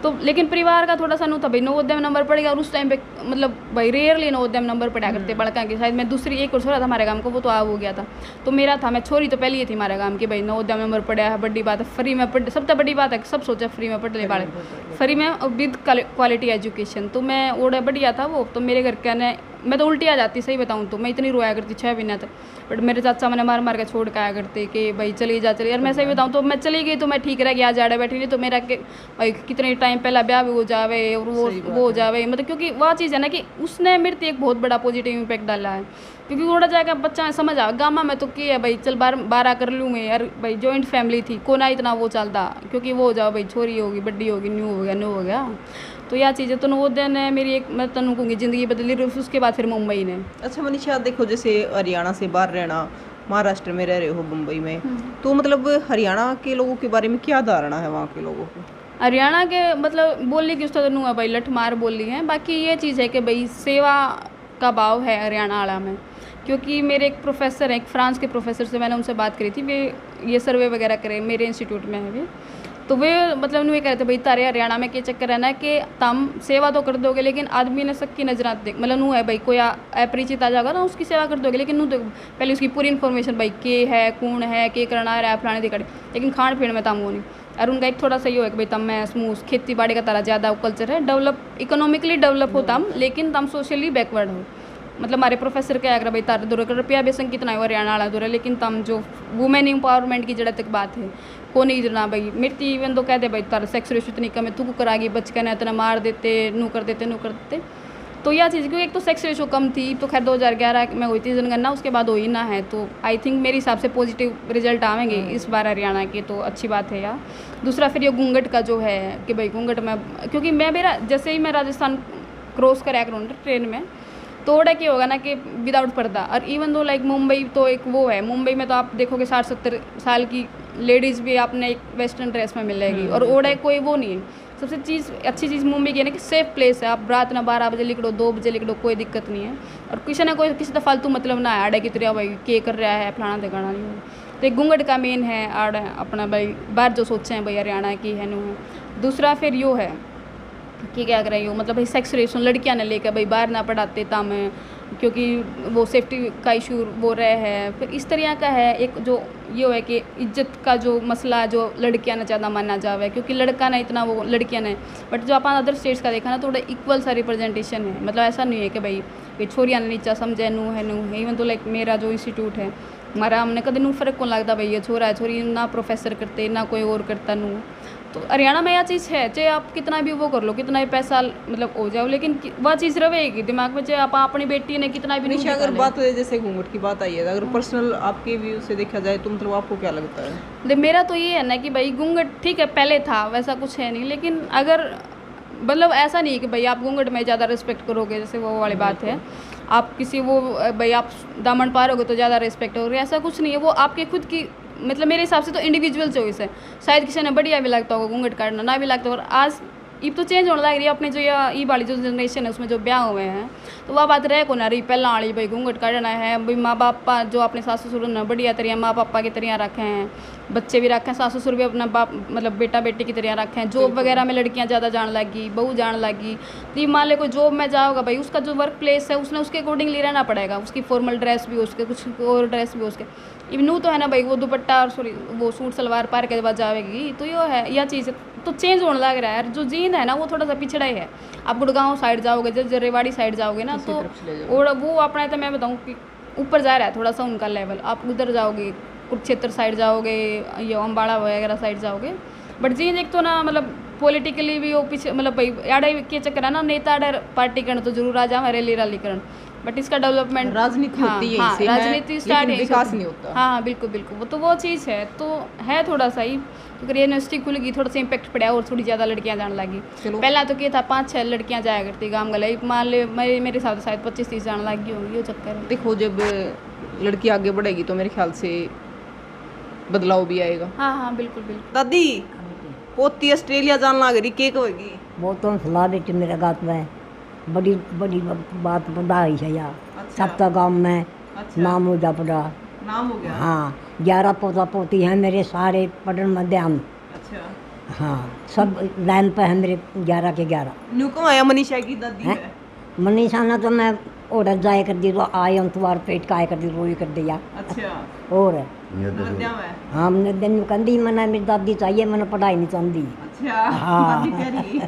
तो लेकिन परिवार का थोड़ा सा नहीं था भाई नवोदय में नंबर पड़ेगा, और उस टाइम पे मतलब भाई रेयरली नवोदय में नंबर पड़ा करते बड़का के, शायद मैं दूसरी एक और छोरा था हमारे गांव को, वो तो आ हो गया था, तो मेरा था, मैं छोरी तो पहले ही थी हमारे गांव की, भाई नवोदय में नंबर पड़ा है, बड़ी बात है, फ्री में पढ़, सबसे बड़ी बात है, सब सोचा फ्री में पढ़ ले बाड़े, फ्री में विद क्वालिटी एजुकेशन, तो मैं ओड़ा बढ़िया था वो। तो मेरे घर के ने मैं तो उल्टी आ जाती, सही बताऊँ तो मैं इतनी रोया करती 6 महीने तक, बट मेरे चाचा मैंने मार मार के छोड़ के आया करते कि भाई चली जा चली, और मैं सही बताऊँ तो मैं चली गई तो मैं ठीक रह गया, जाड़े बैठी नहीं तो मेरा भाई कितने टाइम पहला ब्याह भी हो जावे और वो हो जावे, मतलब क्योंकि वह चीज़ है ना कि उसने मेरे पे एक बहुत बड़ा पॉजिटिव इम्पैक्ट डाला है, क्योंकि थोड़ा जाकर बच्चा समझ आ गामा में तो क्या है भाई चल बारह कर लूँ मैं यार, भाई जॉइंट फैमिली थी को ना इतना वो चलता, क्योंकि वो हो जाओ भाई छोरी होगी बड्डी होगी न्यू हो गया, तो यह चीज़ें तो नवोदय ने मेरी एक मैं तनु कहूँगी ज़िंदगी बदली, उसके बाद फिर मुंबई ने। अच्छा मनीषा, देखो जैसे हरियाणा से बाहर रहना, महाराष्ट्र में रह रहे हो मुंबई में, तो मतलब हरियाणा के लोगों के बारे में क्या धारणा है वहाँ के लोगों को। हरियाणा के मतलब बोलने की उसका तो है भाई लठ मार बोली है, बाकी ये चीज़ है कि भाई सेवा का भाव है हरियाणा आला में, क्योंकि मेरे एक प्रोफेसर हैं, एक फ्रांस के प्रोफेसर से मैंने उनसे बात करी थी, वे ये सर्वे वगैरह करे मेरे इंस्टीट्यूट में है वे, तो वे मतलब उन्हें कह रहे थे भाई तारे हरियाणा में क्या चक्कर है ना कि तुम सेवा तो कर दोगे लेकिन आदमी ने सबकी नजर आते मतलब नू है भाई कोई अपरिचित आ जाएगा ना उसकी सेवा कर दोगे, लेकिन नू तो पहले उसकी पूरी इन्फॉर्मेशन भाई के है कौन है के करना है फलाने दिखा, लेकिन खान पीण में तम वो नहीं। और उनका एक थोड़ा सा ये हो कि भाई तम में स्मूथ खेती बाड़ी का तारा ज़्यादा कल्चर है, डेवलप इकोनॉमिकली डेवलप हो तम, लेकिन तम सोशली बैकवर्ड हो। मतलब हमारे प्रोफेसर क्या अगर भाई तार दो रुपया बेसन कितना है हरियाणा वाला दूर है, लेकिन तम जो वुमेन एम्पावरमेंट की जड़ा तक बात है को नहीं जना भाई मिट्टी इवन तो कहते भाई तार सेक्स रेशो इतनी कम है तू को करागी बच के ना इतना मार देते नू कर देते। तो यह चीज़ क्योंकि एक तो सेक्स रेशो कम थी, तो खैर 2011 में हुई थी जनगणना, उसके बाद हो ही ना है, तो आई थिंक मेरे हिसाब से पॉजिटिव रिजल्ट आएंगे इस बार हरियाणा के, तो अच्छी बात है यार। दूसरा फिर ये घूंघट का जो है कि भाई घूंघट में क्योंकि मैं मेरा जैसे ही मैं राजस्थान क्रॉस कराया करूँ ट्रेन में थोड़ा क्या होगा ना कि विदाउट पर्दा, और इवन दो लाइक मुंबई तो एक वो है, मुंबई में तो आप देखोगे 60-70 साल की लेडीज़ भी आपने एक वेस्टर्न ड्रेस में मिलेगी और ओढ़े कोई वो नहीं है। सबसे अच्छी चीज़ मुंबई की है ना कि सेफ प्लेस है। आप रात ना 12 बजे लिख लो, 2 बजे लिख लो, कोई दिक्कत नहीं है। और किसी ना कोई किसी का फालतू मतलब ना है आड़े की तरह भाई के कर रहा है फलाना दिखाना नहीं हो। तो एक घूंघट का मेन है आड़ अपना भाई बाहर जो सोचे हैं भाई हरियाणा की है नो है। दूसरा फिर यो है कि क्या कर रही हो मतलब भाई सेक्स रेशन लड़कियां ने लेकर भाई बाहर ना पढ़ाते ताम क्योंकि वो सेफ्टी का इशू वो रहे है। फिर इस तरह का है एक जो ये है कि इज्जत का जो मसला जो लड़कियां ने ज़्यादा माना जावे क्योंकि लड़का ना इतना वो लड़कियां ने। बट जो अपन अदर स्टेट्स का देखा ना थोड़ा इक्वल सा रिप्रेजेंटेशन है। मतलब ऐसा नहीं है कि भाई छोरियां ने नीचा समझे नू है नू है। इवन तो लाइक मेरा जो इंस्टीट्यूट है हमारा हमने कभी नू फ़र्क कौन लगता भाई ये छोरा है छोरी ना प्रोफेसर करते ना कोई और करता नू। तो हरियाणा में यह चीज़ है चाहे आप कितना भी वो कर लो कितना भी पैसा मतलब हो जाओ लेकिन वह चीज़ रहेगी दिमाग में चाहे आप अपनी बेटी ने कितना भी मनीषा अगर बात हो जैसे घूंघट की बात आई है अगर पर्सनल आपके व्यू से देखा जाए तो मतलब आपको क्या लगता है? मेरा तो ये है ना कि भाई घूंघट ठीक है पहले था वैसा कुछ है नहीं लेकिन अगर मतलब ऐसा नहीं है कि भाई आप घूंघट में ज़्यादा रिस्पेक्ट करोगे जैसे वो वाली बात है। आप किसी वो भाई आप दामन पारोगे तो ज़्यादा रिस्पेक्ट होगी ऐसा कुछ नहीं है। वो आपके खुद की मतलब मेरे हिसाब से तो इंडिविजुअल चॉइस है। शायद किसी ने बढ़िया भी लगता होगा घूंघट काटना ना भी लगता होगा। आज ये तो चेंज होने लग रही है अपने जो ये वाली जो जनरेशन है उसमें जो ब्याह हुए हैं तो वह बात रह को ना रही पहला वाली भाई घूंघट काटना है भाई माँ बाप जो अपने सास ससुर ने बढ़िया तरह माँ पापा की तरह रखे हैं बच्चे भी रखे हैं सास ससुर भी अपना बाप मतलब बेटा बेटी की तरह रखे हैं। जॉब वगैरह में लड़कियां ज़्यादा जान लगी बहू जान लगी तो ये मान ले कोई जॉब में जाओगा भाई उसका जो वर्क प्लेस है उसने उसके अकॉर्डिंगली रहना पड़ेगा। उसकी फॉर्मल ड्रेस भी उसके कुछ और ड्रेस भी उसके इवनू तो है ना भाई वो दुपट्टा और सॉरी वो सूट सलवार पार के बाद जाएगी तो ये है यह चीज़ तो चेंज होने लग रहा है। जो जींद है ना वो थोड़ा सा पिछड़ा ही है। आप गुड़गांव साइड जाओगे जैसे रेवाड़ी साइड जाओगे ना तो और वो अपना तो मैं बताऊँ कि ऊपर जा रहा है थोड़ा सा उनका लेवल। आप उधर जाओगे कुरुक्षेत्र साइड जाओगे ये अम्बाड़ा वगैरह साइड जाओगे बट जींद एक तो ना मतलब पॉलिटिकली भी वो पीछे मतलब भाई आड़े के चक्कर है ना नेता आड़े पार्टी करण तो जरूर आ जाए रैली रैली करण बट इसका डेवलपमेंट राजनीति होती है हाँ, राजनीति स्टार्ट है विकास नहीं होता। हाँ बिल्कुल बिल्कुल वो तो वो चीज़ है तो है थोड़ा सा ही क्योंकि यूनिवर्सिटी खुल गई थोड़ा सा इम्पैक्ट पड़ा और थोड़ी ज़्यादा लड़कियां जाने लगी। पहला तो क्या था 5-6 लड़कियां जाया करती गाँव गला मान ले मेरे हिसाब से शायद 25-30 जाने लगी होंगी ये चक्कर है। देखो जब लड़की आगे बढ़ेगी तो मेरे ख्याल से बदलाव भी आएगा। हाँ हाँ बिल्कुल बिल्कुल। दादी पोती ऑस्ट्रेलिया जान लग रही केक होगी वो तो सलाह बेटी मेरे गात में बड़ी बड़ी बात बधाई है यार। अच्छा। सप्ताह गाँव में अच्छा। नाम हो जा पड़ा नाम हो गया। हाँ 11 पोता पोती हैं मेरे सारे पढ़न में ध्यान। अच्छा हाँ सब लाइन पे हैं मेरे 11 के 11। न्यू कम आया मनीषा की दादी हैं? है। मनीषा ना तो मैं ऑर्डर जाए कर दी तो आए हम तुम्हारे पेट का आए कर दी रोई कर दिया अच्छा और मध्यम है। हाँ हमने दिन कंदी मना मेरी दादी चाहिए मैंने पढ़ाई नहीं चाहती। अच्छा हाँ। दादी प्यारी।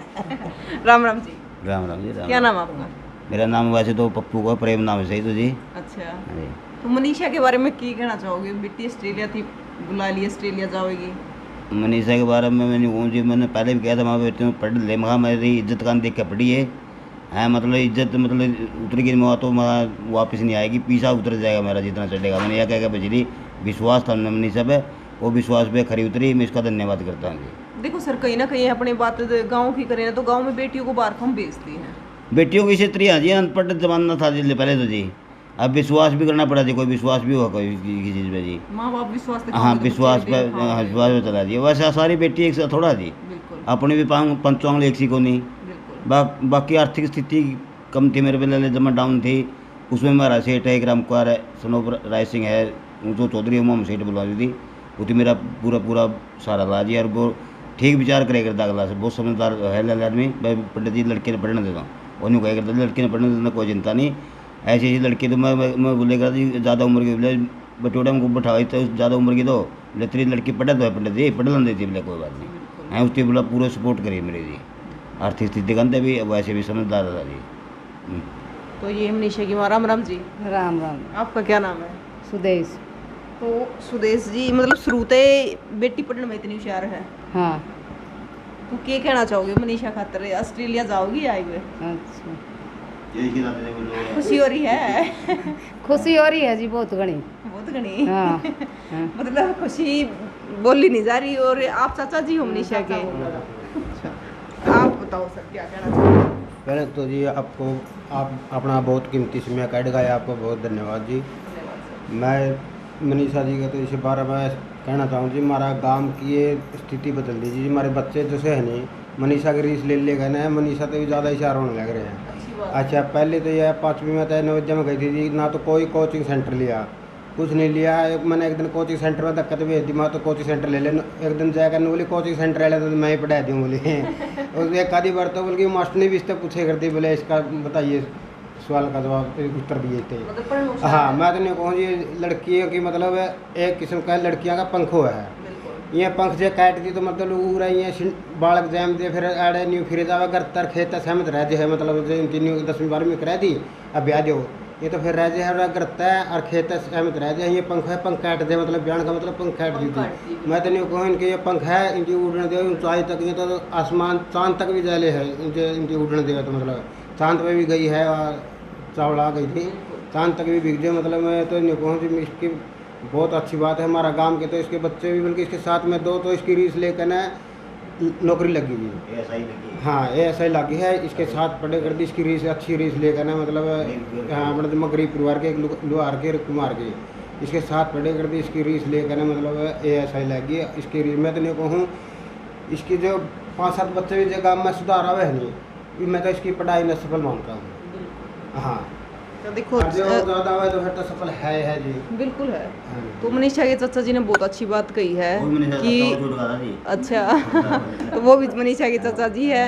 राम राम जी। राम राम जी। राम क्या राम। नाम आपका? मेरा नाम वैसे तो पप्पू का प्रेम नाम है सही तो जी। अच्छा जी। तो मनीषा के बारे में क्या कहना चाहोगे? बेटी ऑस्ट्रेलिया थी बुला ली ऑस्ट्रेलिया जाओगी। मनीषा के बारे में मैंने कहूँ जी मैंने पहले भी कहा था माँ बेटी पढ़ ले मगा मेरी इज्जत कान देख के पढ़ी है मतलब इज्जत मतलब उतर की माँ तो मैं वापस नहीं आएगी पीछा उतर जाएगा मेरा जितना चढ़ेगा। मैंने यह कह के बजरी विश्वास था मनीषा पे वो विश्वास पे खरी उतरी मैं इसका धन्यवाद करता हूँ जी। देखो सर कहीं ना कहीं अपने बात गांव की करें तो गांव में बेटियों को बाहर कम भेजती हैं। बेटियों की इसी तरह हाँ जी अनपढ़ जमाना था जी पहले तो जी अब विश्वास भी करना पड़ा जी कोई विश्वास भी होगा कोई की चीज़ पे जी। माँ बाप विश्वास हाँ विश्वास पे विश्वास पे चला जी वैसे सारी बेटी एक साथ थोड़ा जी बिल्कुल अपनी भी पंचोंगल एक सी को नहीं बिल्कुल। बाकी आर्थिक स्थिति कम थी मेरे पहले जमा डाउन थी उसमें मेरा सेठ है एक रामकुमार है सनोप राय सिंह है जो चौधरी उमा सेठ बुला दी थी वो तो मेरा पूरा सारा था जी। और वो ठीक विचार करे करता अगला से बहुत समझदार है आदमी भाई पंडित जी लड़के ने पढ़ने देता हूँ और नहीं कहा करता लड़के ने पढ़ने देता कोई चिंता नहीं ऐसी ऐसी लड़की तो मैं बोलेगा जी ज़्यादा उम्र की बोले बटोड़ा को बैठाई तो ज़्यादा उम्र की तो बोले तेरी लड़की पढ़े तो है पंडित जी पढ़ लेने देती बोले कोई बात नहीं है उसकी बोला पूरा सपोर्ट करिए मेरी जी आर्थिक स्थिति के अंदर भी वैसे भी समझदार था जी। तो ये मनीषा की माँ। राम राम जी। राम राम। आपका क्या नाम है? सुदेश। तो सुदेश जी मतलब शुरूते बेटी पढ़ने में इतनी होशियार है हाँ। तो क्या कहना चाहोगे मनीषा खातर ऑस्ट्रेलिया जाओगी आए हुए? अच्छा खुशी हो रही है? खुशी हो रही है जी बहुत घनी। बहुत घनी। हाँ, हाँ। मतलब खुशी बोली नहीं जा रही। और आप चाचा जी हो मनीषा के? अच्छा आप बताओ सर क्या कहना चाहोगे? पहले तो जी आपको आप अपना बहुत कीमती समय काट गए आपको बहुत धन्यवाद जी। मैं मनीषा जी का तो इस बारे में कहना चाहूँ जी, हमारा गांव की ये स्थिति बदल दी जी। हमारे बच्चे जैसे है नहीं, मनीषा की रीस ले गए ना, मनीषा तो भी ज़्यादा इशार होने लग रहे हैं। अच्छा, पहले तो यह 5वीं में तो नवोदय में गई थी जी, ना तो कोई कोचिंग सेंटर लिया, कुछ नहीं लिया। मैंने एक दिन कोचिंग सेंटर में धक्का भेज दी, मैं तो कोचिंग सेंटर ले लेना। एक दिन जाकर बोली कोचिंग सेंटर ले तो मैं ही पढ़ा दूँ बोली। और एक आधी बार तो बोल मास्टर ने भी इससे पूछे कर दी, बोले इसका बताइए, सवाल का जवाब उत्तर दिए थे। हाँ, मैं तो नहीं कहूँ जी, लड़कियों की मतलब एक किस्म का लड़कियाँ का पंखो है। ये पंख जे काट दी तो मतलब उड़ रही है, बालक जैम दे, फिर आड़े न्यू फिर जावा घर तर खेत सहमत रह है, मतलब जो इनकी न्यू 10वीं 12वीं करा दी, अब ब्याह दो, ये तो फिर रह जाए करता है और खेत सहमत रह जाए। ये पंख है, पंख काट दे, मतलब बयान का मतलब पंख काट दी थी। मैं तो नहीं कहूँ इनके ये पंख है, इनकी उड़ने दे ऊँचाई तक, ये तो आसमान चांद तक भी जाले है इनकी उड़ने देगा, तो मतलब चांद पे भी गई है और चावड़ा गई थी, चांद तक भी बिक जाए। मतलब मैं तो नहीं कहूँ जी, इसकी बहुत अच्छी बात है। हमारा गांव के तो इसके बच्चे भी, बल्कि इसके साथ में 2 तो इसकी रीस लेकर ना नौकरी लगी हुई। हाँ, ASI लगी है, इसके साथ पढ़े कर दी, इसकी रीस अच्छी रीस लेकर ना, मतलब हाँ, मतलब गरीब परिवार के लोहार के कुमार के, इसके साथ पढ़े कर दी, इसकी रीस लेकर ना, मतलब ASI लगी है इसकी रीस। मैं तो नहीं कहूँ इसकी जो 5-7 बच्चे भी जो गाँव में सुधार आवे है नहीं, मैं तो इसकी पढ़ाई में सफल मानता हूँ। हाँ, तो देखो जो ज़्यादा हुआ तो फिर तो सफल है जी, बिल्कुल है। हाँ। तो मनीषा के चाचा जी ने बहुत अच्छी बात कही है कि अच्छा तो वो भी मनीषा के चाचा जी है।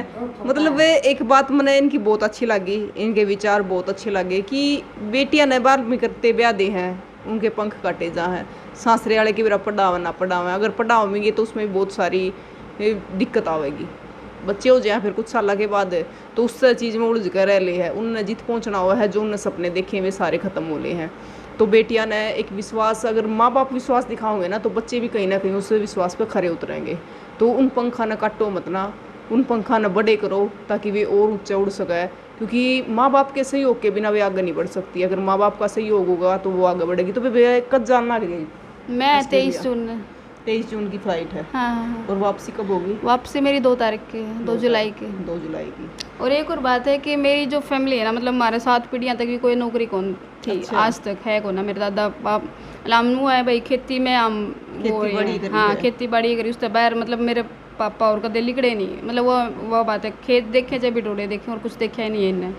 मतलब वे एक बात मैंने इनकी बहुत अच्छी लगी, इनके विचार बहुत अच्छे लगे कि बेटियां न 12वीं करते ब्याह दे हैं, उनके पंख काटे जा हैं, सासरे वाले की मेरा पढ़ावा ना पढ़ावा, अगर पढ़ावेंगे तो उसमें बहुत सारी दिक्कत आवेगी। बच्चे हो जाए फिर कुछ साल के बाद तो उस चीज़ में उलझ कर रह ले है, उनने जीत पहुंचना हुआ है, जो उनने सपने देखे वे सारे ख़त्म हो ले हैं। तो बेटियां ने एक विश्वास, अगर माँ बाप विश्वास दिखाओगे ना तो बच्चे भी कहीं ना कहीं उस विश्वास पर खरे उतरेंगे। तो उन पंखा न काटो मत ना, उन पंखा न बड़े करो ताकि वे और ऊंचा उड़ सके, क्योंकि माँ बाप के सहयोग के बिना वे आगे नहीं बढ़ सकती। अगर माँ बाप का सहयोग होगा तो वो आगे बढ़ेगी। तो वे कब जानना गई? मैं 23 जून 23 जून की फ्लाइट है। हाँ। और वापसी कब होगी? वापसी मेरी 2 तारीख के है, 2 जुलाई के। 2 जुलाई की। और एक और बात है कि मेरी जो फैमिली है ना, मतलब हमारे 7 पीढ़ियाँ तक भी कोई नौकरी कौन थी। अच्छा। आज तक है को ना, मेरे दादा बाप लामनू है भाई, खेती में हम हाँ खेती बाड़ी करी उससे बाहर, मतलब मेरे पापा और कदे लिकड़े नहीं, मतलब वो बात है, खेत देखे चाहे बिटोड़े देखे और कुछ देखा ही नहीं है इनने।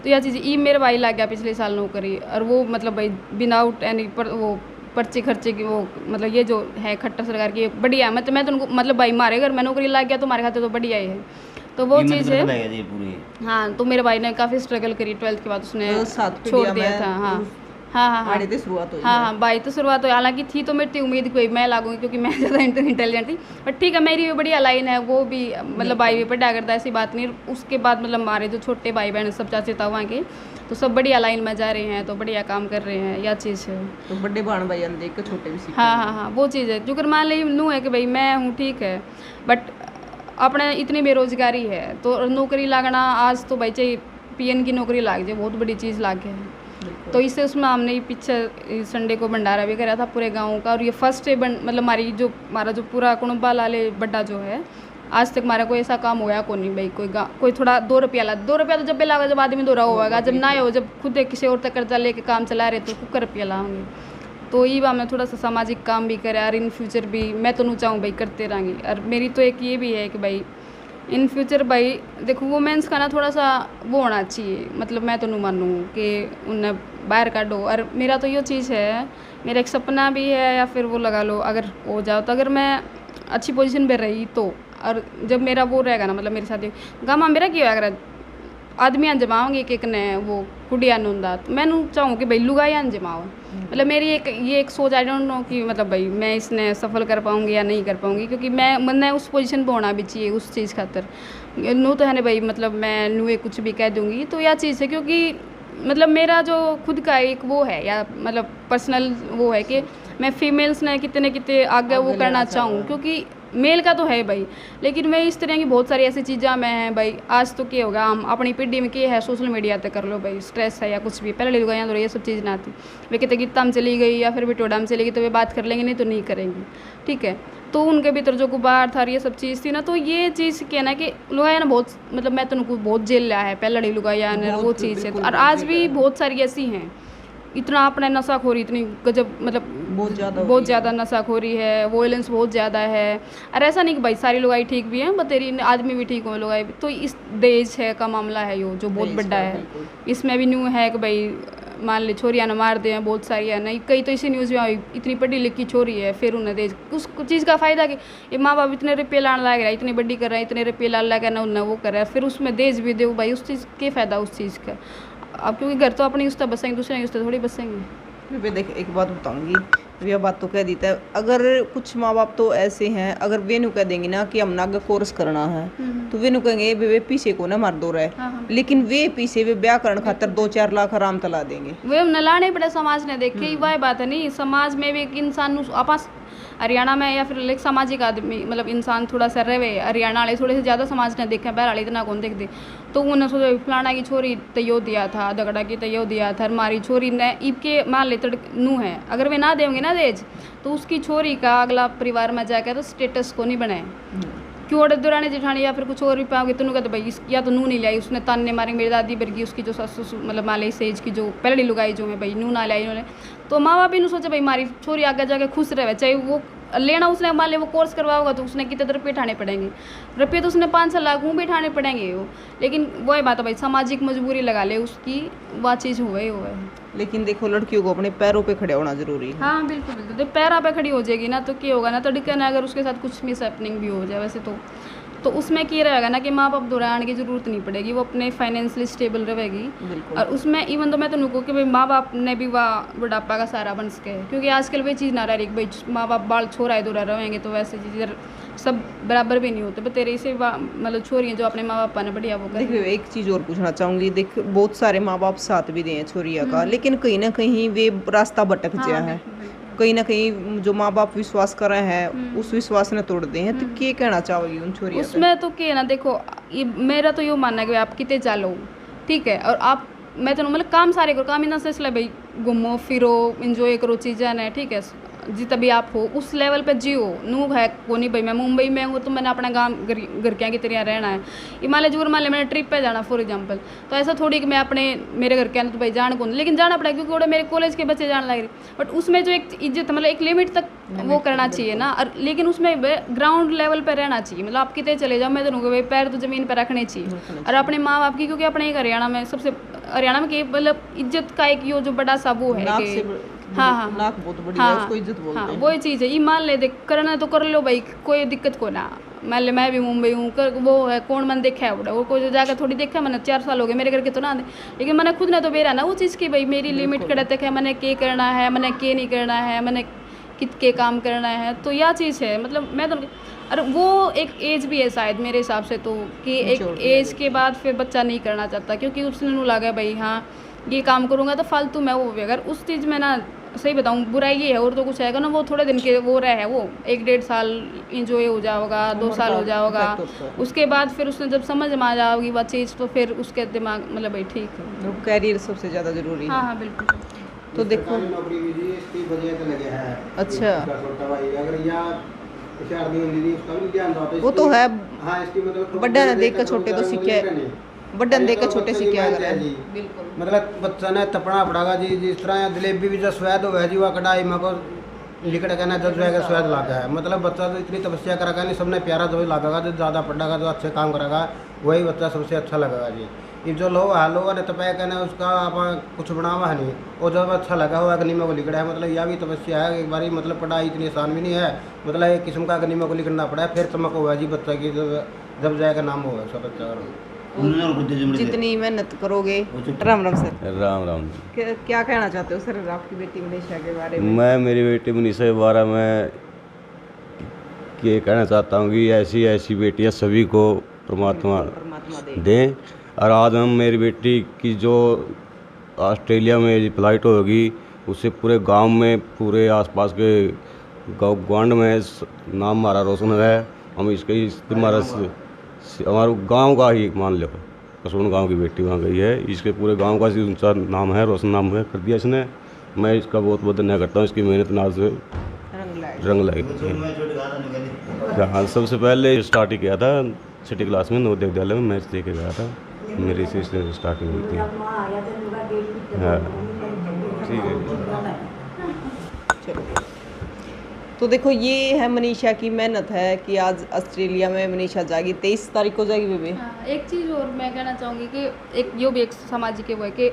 तो यह चीज़ ये मेरे भाई लग गया पिछले साल नौकरी, और वो मतलब भाई विदाउट एनी वो पर्चे खर्चे की, वो मतलब ये जो है खट्टर सरकार की बढ़िया है। मतलब मैं तो उनको मतलब भाई मारे घर में नौकरी लग गया तो हमारे खाते तो बढ़िया ही है। तो वो चीज़ है। हाँ, तो मेरे भाई ने काफ़ी स्ट्रगल करी, 12th के बाद उसने छोड़ दिया था। हाँ हाँ हाँ हाँ शुरुआत हुई। हाँ भाई तो शुरुआत हुई, हालांकि थी तो मेरी उम्मीद कोई मैं लागूंगी क्योंकि मैं ज़्यादा इंटेलिजेंट थी, बट ठीक है मेरी भी बढ़िया लाइन है, वो भी मतलब भाई भी पढ़ा करता है, ऐसी बात नहीं। उसके बाद मतलब हमारे जो छोटे भाई बहन सब चाचे तावा के तो सब बढ़िया लाइन में जा रहे हैं, तो बढ़िया काम कर रहे हैं, यह चीज़ है। तो बड़े बहन भाई देख के छोटे भी हाँ हाँ हाँ वो चीज़ है। जो कर मान ली नू है कि भाई मैं हूँ ठीक है, बट अपने इतनी बेरोजगारी है तो नौकरी लगना आज तो भाई चाहिए PN की नौकरी लाग जाए, बहुत बड़ी चीज़ लाग है। तो इससे उसमें हमने पीछे संडे को भंडारा भी करा था पूरे गांव का, और ये फर्स्ट डे मतलब हमारा जो पूरा कुणबा लाले बड्डा जो है, आज तक हमारा कोई ऐसा काम होया को नहीं भाई, कोई थोड़ा 2 रुपया ला, 2 रुपया तो जब भी लागा जब आदमी दो रहा होगा, जब ना हो जब खुद खुद किसी और तक कर्जा लेके काम चला रहे तो कुकर रुपया लाओगे। तो ये हमने थोड़ा सा सामाजिक काम भी करा, और इन फ्यूचर भी मैं तो नहीं चाहूँ भाई करते रहेंगे। और मेरी तो एक ये भी है कि भाई इन फ्यूचर भाई देखो वुमेंस का ना थोड़ा सा वो होना चाहिए, मतलब मैं तो नहीं मानूँ कि उन्हें बाहर काटो। और मेरा तो ये चीज़ है, मेरा एक सपना भी है, या फिर वो लगा लो अगर हो जाओ तो अगर मैं अच्छी पोजीशन पे रही तो, और जब मेरा वो रहेगा ना, मतलब मेरे साथ गाँव मेरा क्या अगर आदमी जमाओगे कि ने वो कुड़िया नूंदा, तो मैं चाहूँ कि भाई लुगाई जमाओ। मतलब मेरी एक सोच, आई डोंट नो कि मतलब भाई मैं इसने सफल कर पाऊँगी या नहीं कर पाऊँगी, क्योंकि मैंने उस पोजीशन पर होना भी चाहिए उस चीज़ खातर। नू तो है ना भाई, मतलब मैं नूए कुछ भी कह दूँगी तो यह चीज़ है, क्योंकि मतलब मेरा जो खुद का एक वो है, या मतलब पर्सनल वो है कि मैं फीमेल्स ने कितने आगे वो करना चाहूँ, क्योंकि मेल का तो है भाई, लेकिन मैं इस तरह की बहुत सारी ऐसी चीज़ें मैं हैं भाई। आज तो क्या होगा, हम अपनी पीढ़ी में क्या है, सोशल मीडिया तक कर लो भाई, स्ट्रेस है या कुछ भी, पहले लोग यहाँ तो ये सब चीज़ ना आती, वे कहते गीता में चली गई या फिर बिटोडा में चली गई तो वे बात कर लेंगे, नहीं तो नहीं करेंगी, ठीक है। तो उनके भीतर जो गुबार था ये सब चीज़ थी ना, तो ये चीज़ क्या ना कि लुगाया ना बहुत, मतलब मैं तो उनको बहुत जेल लिया है, पहले लड़ी लुगाया ने वो चीज़ है। और आज भी बहुत सारी ऐसी हैं इतना अपने नशाखोरी इतनी गजब मतलब बहुत ज़्यादा बहुत ज़्यादा नशाखोरी है, वॉयलेंस बहुत ज़्यादा है। और ऐसा नहीं कि भाई सारी लुगाई ठीक भी हैं, बतेरी आदमी भी ठीक हो लुगाई भी। तो इस दहेज है का मामला है यो जो बहुत दहेज बड़ा का, है। बिल्कुल। इसमें भी न्यू है कि भाई मान ले छोरियाँ न मार दें, बहुत सारी है नहीं, कई तो इसी न्यूज़ में आई इतनी पढ़ी लिखी छोरी है फिर उन्हें दहेज उस चीज़ का फ़ायदा कि ये माँ बाप इतने रुपये लाने लग रहा है, इतनी बड़ी कर रहा है, इतने रुपये लाने लग रहा है, उन्हें वो कर रहा है, फिर उसमें दहेज भी दो भाई, उस चीज़ के फ़ायदा उस चीज़ का। अब क्योंकि घर तो अपनी उस तरह बसेंगे, दूसरे की उस तरह थोड़ी बसेंगे। वे देख एक बात बताऊंगी, वे बात तो कह देता है। अगर कुछ माँ बाप तो ऐसे हैं, अगर वे नु कह देंगे ना कि हम ना आगे कोर्स करना है, तो वे नु कहेंगे वे पीछे को ना मार दो रहे, हाँ। लेकिन वे पीछे वे ब्याह करने खातर 2-4 लाख आराम तला देंगे। वे नलाने पड़े समाज ने देखे वह बात है नहीं। समाज में भी एक इंसान आपस हरियाणा में या फिर एक सामाजिक आदमी मतलब इंसान थोड़ा सा रहे, हरियाणा वाले थोड़े से ज़्यादा समाज ने देखा, बहर वाले इतना कौन देखते। तो उन्होंने सोचा फलाना की छोरी तैयो दिया था, दगड़ा की तैयो दिया था, हमारी छोरी ने ईब के मान ले तड़ नू है, अगर वे ना देंगे ना दहेज तो उसकी छोरी का अगला परिवार में जाकर तो स्टेटस को नहीं बनाए। क्यों और दुरानी जेठानी या फिर कुछ और भी पाओगे तो कहते भाई या तो नू नहीं लाई, उसने ताने मारेंगे मेरी दादी बरगी उसकी जो ससुर मतलब माले सेज की जो पहली लुगाई जो है भाई नू ना लाई उन्होंने। तो माँ बाप भी सोचे भाई हमारी छोरी आगे जाके खुश रहे, चाहे वो लेना उसने मान ले वो कोर्स करवाओगा तो उसने कितने रुपये उठाने पड़ेंगे, रुपये तो उसने 5-6 लाख भी उठाने पड़ेंगे वो। लेकिन वही बात है भाई सामाजिक मजबूरी लगा ले उसकी, वह चीज़ हुआ है। लेकिन देखो लड़कियों को अपने पैरों पे खड़े होना जरूरी है। हाँ बिल्कुल बिल्कुल, तो पैरा पे खड़ी हो जाएगी ना तो क्या होगा ना, तो दिक्कत ना अगर उसके साथ कुछ मिस हैपनिंग भी हो जाए वैसे तो उसमें क्या रहेगा ना कि माँ बाप दोहराने की ज़रूरत नहीं पड़ेगी, वो अपने फाइनेंशियली स्टेबल रहेगी। बिल्कुल। और उसमें इवन तो मैं तो नुको कि भाई माँ बाप ने भी वह बुढ़ापा का सहारा बन सके, क्योंकि आजकल वही चीज़ ना रही भाई माँ बाप बाल छोरा है दूरा रहेंगे तो वैसे चीज़ सब बराबर भी नहीं होते। पर तेरे से मतलब छोरियाँ जो अपने माँ बाप ने बढ़िया वो कर। देखिए एक चीज़ और पूछना चाहूँगी, देख बहुत सारे माँ बाप साथ भी दें छोरिया का, लेकिन कहीं ना कहीं वे रास्ता भटक हाँ, गया है, कहीं ना कहीं जो माँ बाप विश्वास कर रहे हैं उस विश्वास ने तोड़ दे हैं। तो क्या कहना चाहोगी उन छोरियों से? उसमें तो क्या ना देखो ये मेरा तो ये मानना है कि आप कितने चालो ठीक है, और आप मैं तो मतलब काम सारे करो, काम इतना से इसलिए भाई घूमो फिरो इंजॉय करो चीज़ें न ठीक है, जितना भी आप हो उस लेवल पे जियो। नू है को नहीं भाई मैं मुंबई में हूँ तो मैंने अपना गांव घर क्या की तरह रहना है। ये मान लीजिए मान ली मैंने ट्रिप पे जाना फॉर एग्जांपल, तो ऐसा थोड़ी कि मैं अपने मेरे घर के तो भाई जान कौन, लेकिन जाना पड़ा क्योंकि वो मेरे कॉलेज के बच्चे जाने लग रहे। बट उसमें जो एक इज्जत मतलब एक लिमिट तक वो करना चाहिए ना, और लेकिन उसमें ग्राउंड लेवल पर रहना चाहिए। मतलब आप कितने चले जाओ मैं तो भाई पैर तो ज़मीन पर रखने चाहिए। और अपने माँ बाप की क्योंकि अपने एक हरियाणा में सबसे हरियाणा में मतलब इज्जत का एक यो जो बड़ा सा वो है कि हाँ नाक बहुत बड़ी है, उसको इज्जत बोलते हैं। वही चीज़ है। ये मान ले देख करना तो कर लो भाई, कोई दिक्कत को ना। मान ले मैं भी मुंबई हूँ कर वो है कौन मन देखा है वो कोई जाकर थोड़ी देखा मैंने 4 साल हो गए मेरे घर के तो ना दे, लेकिन मैंने खुद ने तो बेरा ना वो चीज़ की भाई मेरी लिमिट कड़ा तक है, मैंने क्या करना है मैंने क्या नहीं करना है, मैंने कित के काम करना है। तो यह चीज़ है मतलब मैं तो और वो एक एज भी है शायद मेरे हिसाब से तो कि एक एज के बाद फिर बच्चा नहीं करना चाहता, क्योंकि उसने नू लगा भाई हाँ ये काम करूँगा तो फालतू में वो भी अगर उस चीज़ में ना सही बताऊँ बुराई ये है और तो कुछ आएगा ना वो थोड़े दिन के वो रहे वो 1-1.5 साल इंजॉय हो जाओगा, 2 साल हो जाओगा, उसके बाद फिर उसने जब समझ में आ जाओगी वह चीज़ तो फिर उसके दिमाग मतलब भाई ठीक है। कैरियर सबसे ज़्यादा जरूरी है। हाँ बिल्कुल। तो देखो नौकरी भी जी इसकी वजह से लगे है। अच्छा। छोटा भाई अगर या आदमी दीदी उसका भी ध्यान दो वो तो है। हाँ इसकी मतलब बड़ा ने देख कर छोटे तो सीखे, बड़ा ने देख कर छोटे सीखे अगर बिल्कुल मतलब बच्चा ने तपना पड़ेगा जी। जिस तरह जलेबी भी जो स्वाद हो जी वह कढ़ाई में को लिकड़ कहना जब जो स्वाद लागा है। मतलब बच्चा तो इतनी तपस्या करेगा नहीं, सबने प्यारा जो लगेगा, जो ज़्यादा पढ़ेगा जो अच्छे काम करेगा वही बच्चा सबसे अच्छा लगेगा जी। ये जो लोग है लोगों ने तपया कहना उसका आप कुछ बनावा है नहीं, वो जब अच्छा लगा हुआ अग्नि में को लिकड़ा है। मतलब यह भी तपस्या है एक बारी, मतलब पढ़ाई इतनी आसान भी नहीं है, मतलब एक किस्म का अग्नि में को लिखना पड़ा है फिर चमक होगा जी बच्चा की जब जाएगा नाम होगा उसका बच्चा। जितनी मेहनत करोगे। राम राम सर। राम राम। क्या कहना चाहते हो सर आपकी बेटी मनीषा के बारे में? मैं मेरी बेटी मनीषा के बारे में ये कहना चाहता हूँ कि ऐसी ऐसी बेटियाँ सभी को परमात्मा दें। और आज हम मेरी बेटी की जो ऑस्ट्रेलिया में फ्लाइट होगी उससे पूरे गांव में पूरे आसपास के गांव में नाम हमारा रोशन है। हम इसके हमारे गांव का ही मान लो कसुन गांव की बेटी वहाँ गई है, इसके पूरे गांव का ऊंचा नाम है, रोशन नाम है कर दिया इसने। मैं इसका बहुत बहुत धन्यवाद करता हूँ, इसकी मेहनत नाज से रंग लाई। हाँ सबसे पहले स्टार्ट ही किया था 6ठी क्लास में नवोदय विद्यालय में मैच दे के गया था, मेरी से स्टार्टिंग हुई थी। हाँ ठीक है। चलो, तो देखो ये है मनीषा की मेहनत है कि आज ऑस्ट्रेलिया में मनीषा जाएगी, 23 तारीख को जाएगी बेबी। हाँ, एक चीज़ और मैं कहना चाहूँगी कि एक यो भी एक सामाजिक वो है कि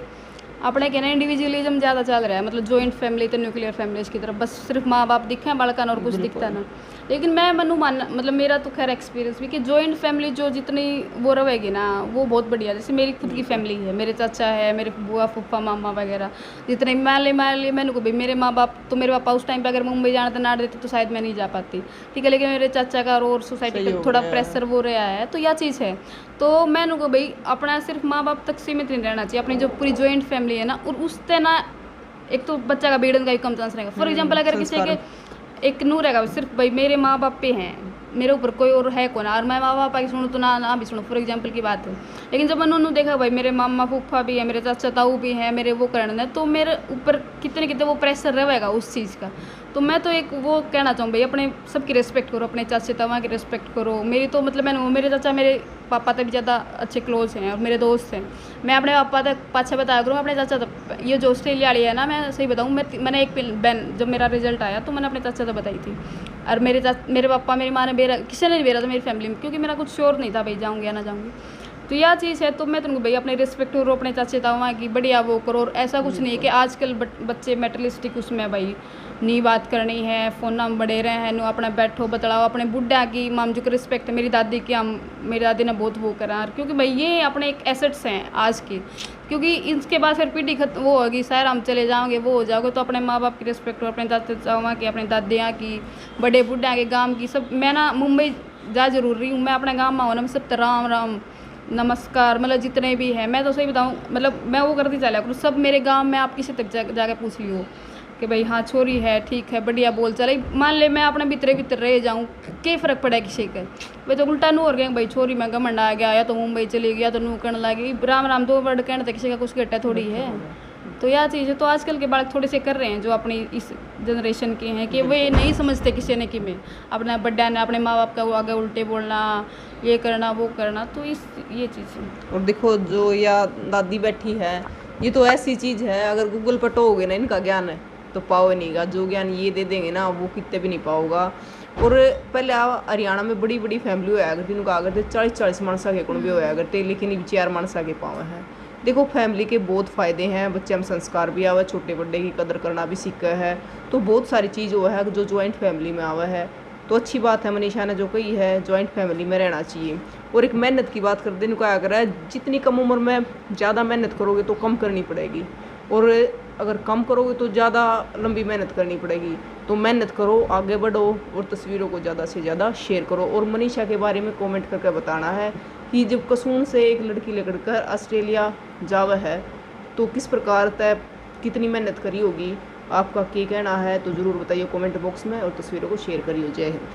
अपने कहना इंडिविजुअलिज्म ज़्यादा चल रहा है, मतलब जॉइंट फैमिली तो न्यूक्लियर फैमिलीज की तरफ बस सिर्फ माँ बाप दिखे हैं बालकन और कुछ दिखता ना। लेकिन मैं मनु मान मतलब मेरा तो खैर एक्सपीरियंस भी कि जॉइंट फैमिली जो जितनी वो रहेगी ना वो बहुत बढ़िया। जैसे मेरी खुद की फैमिली है, मेरे चाचा है, मेरे बुआ फूफा मामा वगैरह जितने मान ले मैंने को भाई मेरे माँ बाप तो मेरे पापा उस टाइम पे अगर मुंबई जाना तो ना देते तो शायद मैं नहीं जा पाती, ठीक है। लेकिन मेरे चाचा का और सोसाइटी का थोड़ा प्रेशर वो रहा है, तो यह चीज़ है। तो मैंने को भाई अपना सिर्फ माँ बाप तक सीमित नहीं रहना चाहिए, अपनी जो पूरी जॉइंट फैमिली है ना और उससे ना एक तो बच्चा का बेड़न का भी कम चांस रहेगा। फॉर एग्जाम्पल अगर किसी के एक नूर रहेगा सिर्फ भाई मेरे माँ बाप पे हैं, मेरे ऊपर कोई और है कौन, और मैं माँ बाप की सुनूँ तो ना भी सुनूँ, फॉर एग्जाम्पल की बात है। लेकिन जब मैंने देखा भाई मेरे मामा फूफा भी है, मेरे चाचा ताऊ भी हैं, मेरे वो करना है, तो मेरे ऊपर कितने कितने वो प्रेशर रहेगा उस चीज़ का। तो मैं तो एक वो कहना चाहूँ भाई अपने सबकी रिस्पेक्ट करो, अपने चाचे तावा की रिस्पेक्ट करो। मेरी तो मतलब मैंने मेरे चाचा मेरे पापा तक भी ज़्यादा अच्छे क्लोज हैं और मेरे दोस्त हैं। मैं अपने पापा तक पाछा बताया करूँ, अपने चाचा तक। ये जो ऑस्ट्रेलिया वाली है ना, मैं सही बताऊँ, मैंने एक बहन जब मेरा रिजल्ट आया तो मैंने अपने चाचा तक बताई थी। और मेरे पापा मेरी माँ ने बेरा किसी ने नहीं बेरा था मेरी फैमिली में, क्योंकि मेरा कुछ श्योर नहीं था भाई जाऊँगी या ना जाऊँगी। तो यह चीज़ है। तो मैं तुमको भाई अपने रिस्पेक्ट करो, अपने चाचे तावा की बढ़िया वो करो। और ऐसा कुछ नहीं है कि आजकल बच्चे मेटलिस्टिक उसमें भाई नहीं बात करनी है, फ़ोन में बड़े रहे हैं, नो अपना बैठो बतलाओ। अपने बुढ़ा की मामजू की रिस्पेक्ट, मेरी दादी की मेरी दादी ने बहुत वो करा, क्योंकि भाई ये अपने एक एसेट्स हैं आज के। क्योंकि इसके बाद फिर पीढ़ी खत्म वो होगी, शहर हम चले जाओगे वो हो जाओगे, तो अपने माँ बाप की रिस्पेक्ट करो, अपने चाचा तावा की, अपने दादियाँ की, बड़े बुढ़ा के, गाँव की सब। मैं ना मुंबई जा जरूर रही हूँ, मैं अपने गाँव में हो ना, मैं सब राम राम नमस्कार मतलब जितने भी हैं, मैं तो सही बताऊँ मतलब मैं वो करती चला करूँ सब। मेरे गांव में आप किसी तक जाके पूछ लियो कि भाई हाँ छोरी है, ठीक है, बढ़िया बोल चले। मान ले मैं अपने भीतर रह जाऊँ, क्या फ़र्क पड़ा किसी का। भाई तो उल्टा नू हो गया भाई छोरी में घमंड आ गया, या तो मुंबई चली गया तो नू करने लगी राम राम, 2 वर्ड कहने तक किसी का कुछ घटा थोड़ी है। तो यह चीज़ है। तो आजकल के बालक थोड़े से कर रहे हैं जो अपनी इस जनरेशन के हैं कि वे नहीं समझते किसी ने कि मैं अपना बड्डा ने अपने माँ बाप का आगे उल्टे बोलना, ये करना वो करना। तो ये चीज़ है। और देखो जो या दादी बैठी है, ये तो ऐसी चीज़ है अगर गूगल पर टोगे ना इनका ज्ञान है तो पाओ नहींगा। जो ज्ञान ये दे देंगे ना वो कितने भी नहीं पाओगा। और पहले हरियाणा में बड़ी बड़ी फैमिली होया करती, उनका अगर 40-40 मानसा के कौन भी होया करते, लेकिन 4 मानसा के पाँव हैं। देखो फैमिली के बहुत फ़ायदे हैं, बच्चे में संस्कार भी आवा, छोटे बड़े की कदर करना भी सीखा है। तो बहुत सारी चीज़ वो है जो जॉइंट फैमिली में आवा है। तो अच्छी बात है मनीषा ने जो कही है, जॉइंट फैमिली में रहना चाहिए। और एक मेहनत की बात करते हैं, क्या करा है, जितनी कम उम्र में ज़्यादा मेहनत करोगे तो कम करनी पड़ेगी, और अगर कम करोगे तो ज़्यादा लंबी मेहनत करनी पड़ेगी। तो मेहनत करो, आगे बढ़ो और तस्वीरों को ज़्यादा से ज़्यादा शेयर करो। और मनीषा के बारे में कमेंट करके बताना है कि जब कसून से एक लड़की लेकर कर ऑस्ट्रेलिया जावा है तो किस प्रकार तय कितनी मेहनत करी होगी, आपका क्या कहना है तो ज़रूर बताइए कमेंट बॉक्स में, और तस्वीरों को शेयर करिए। जय हिंद।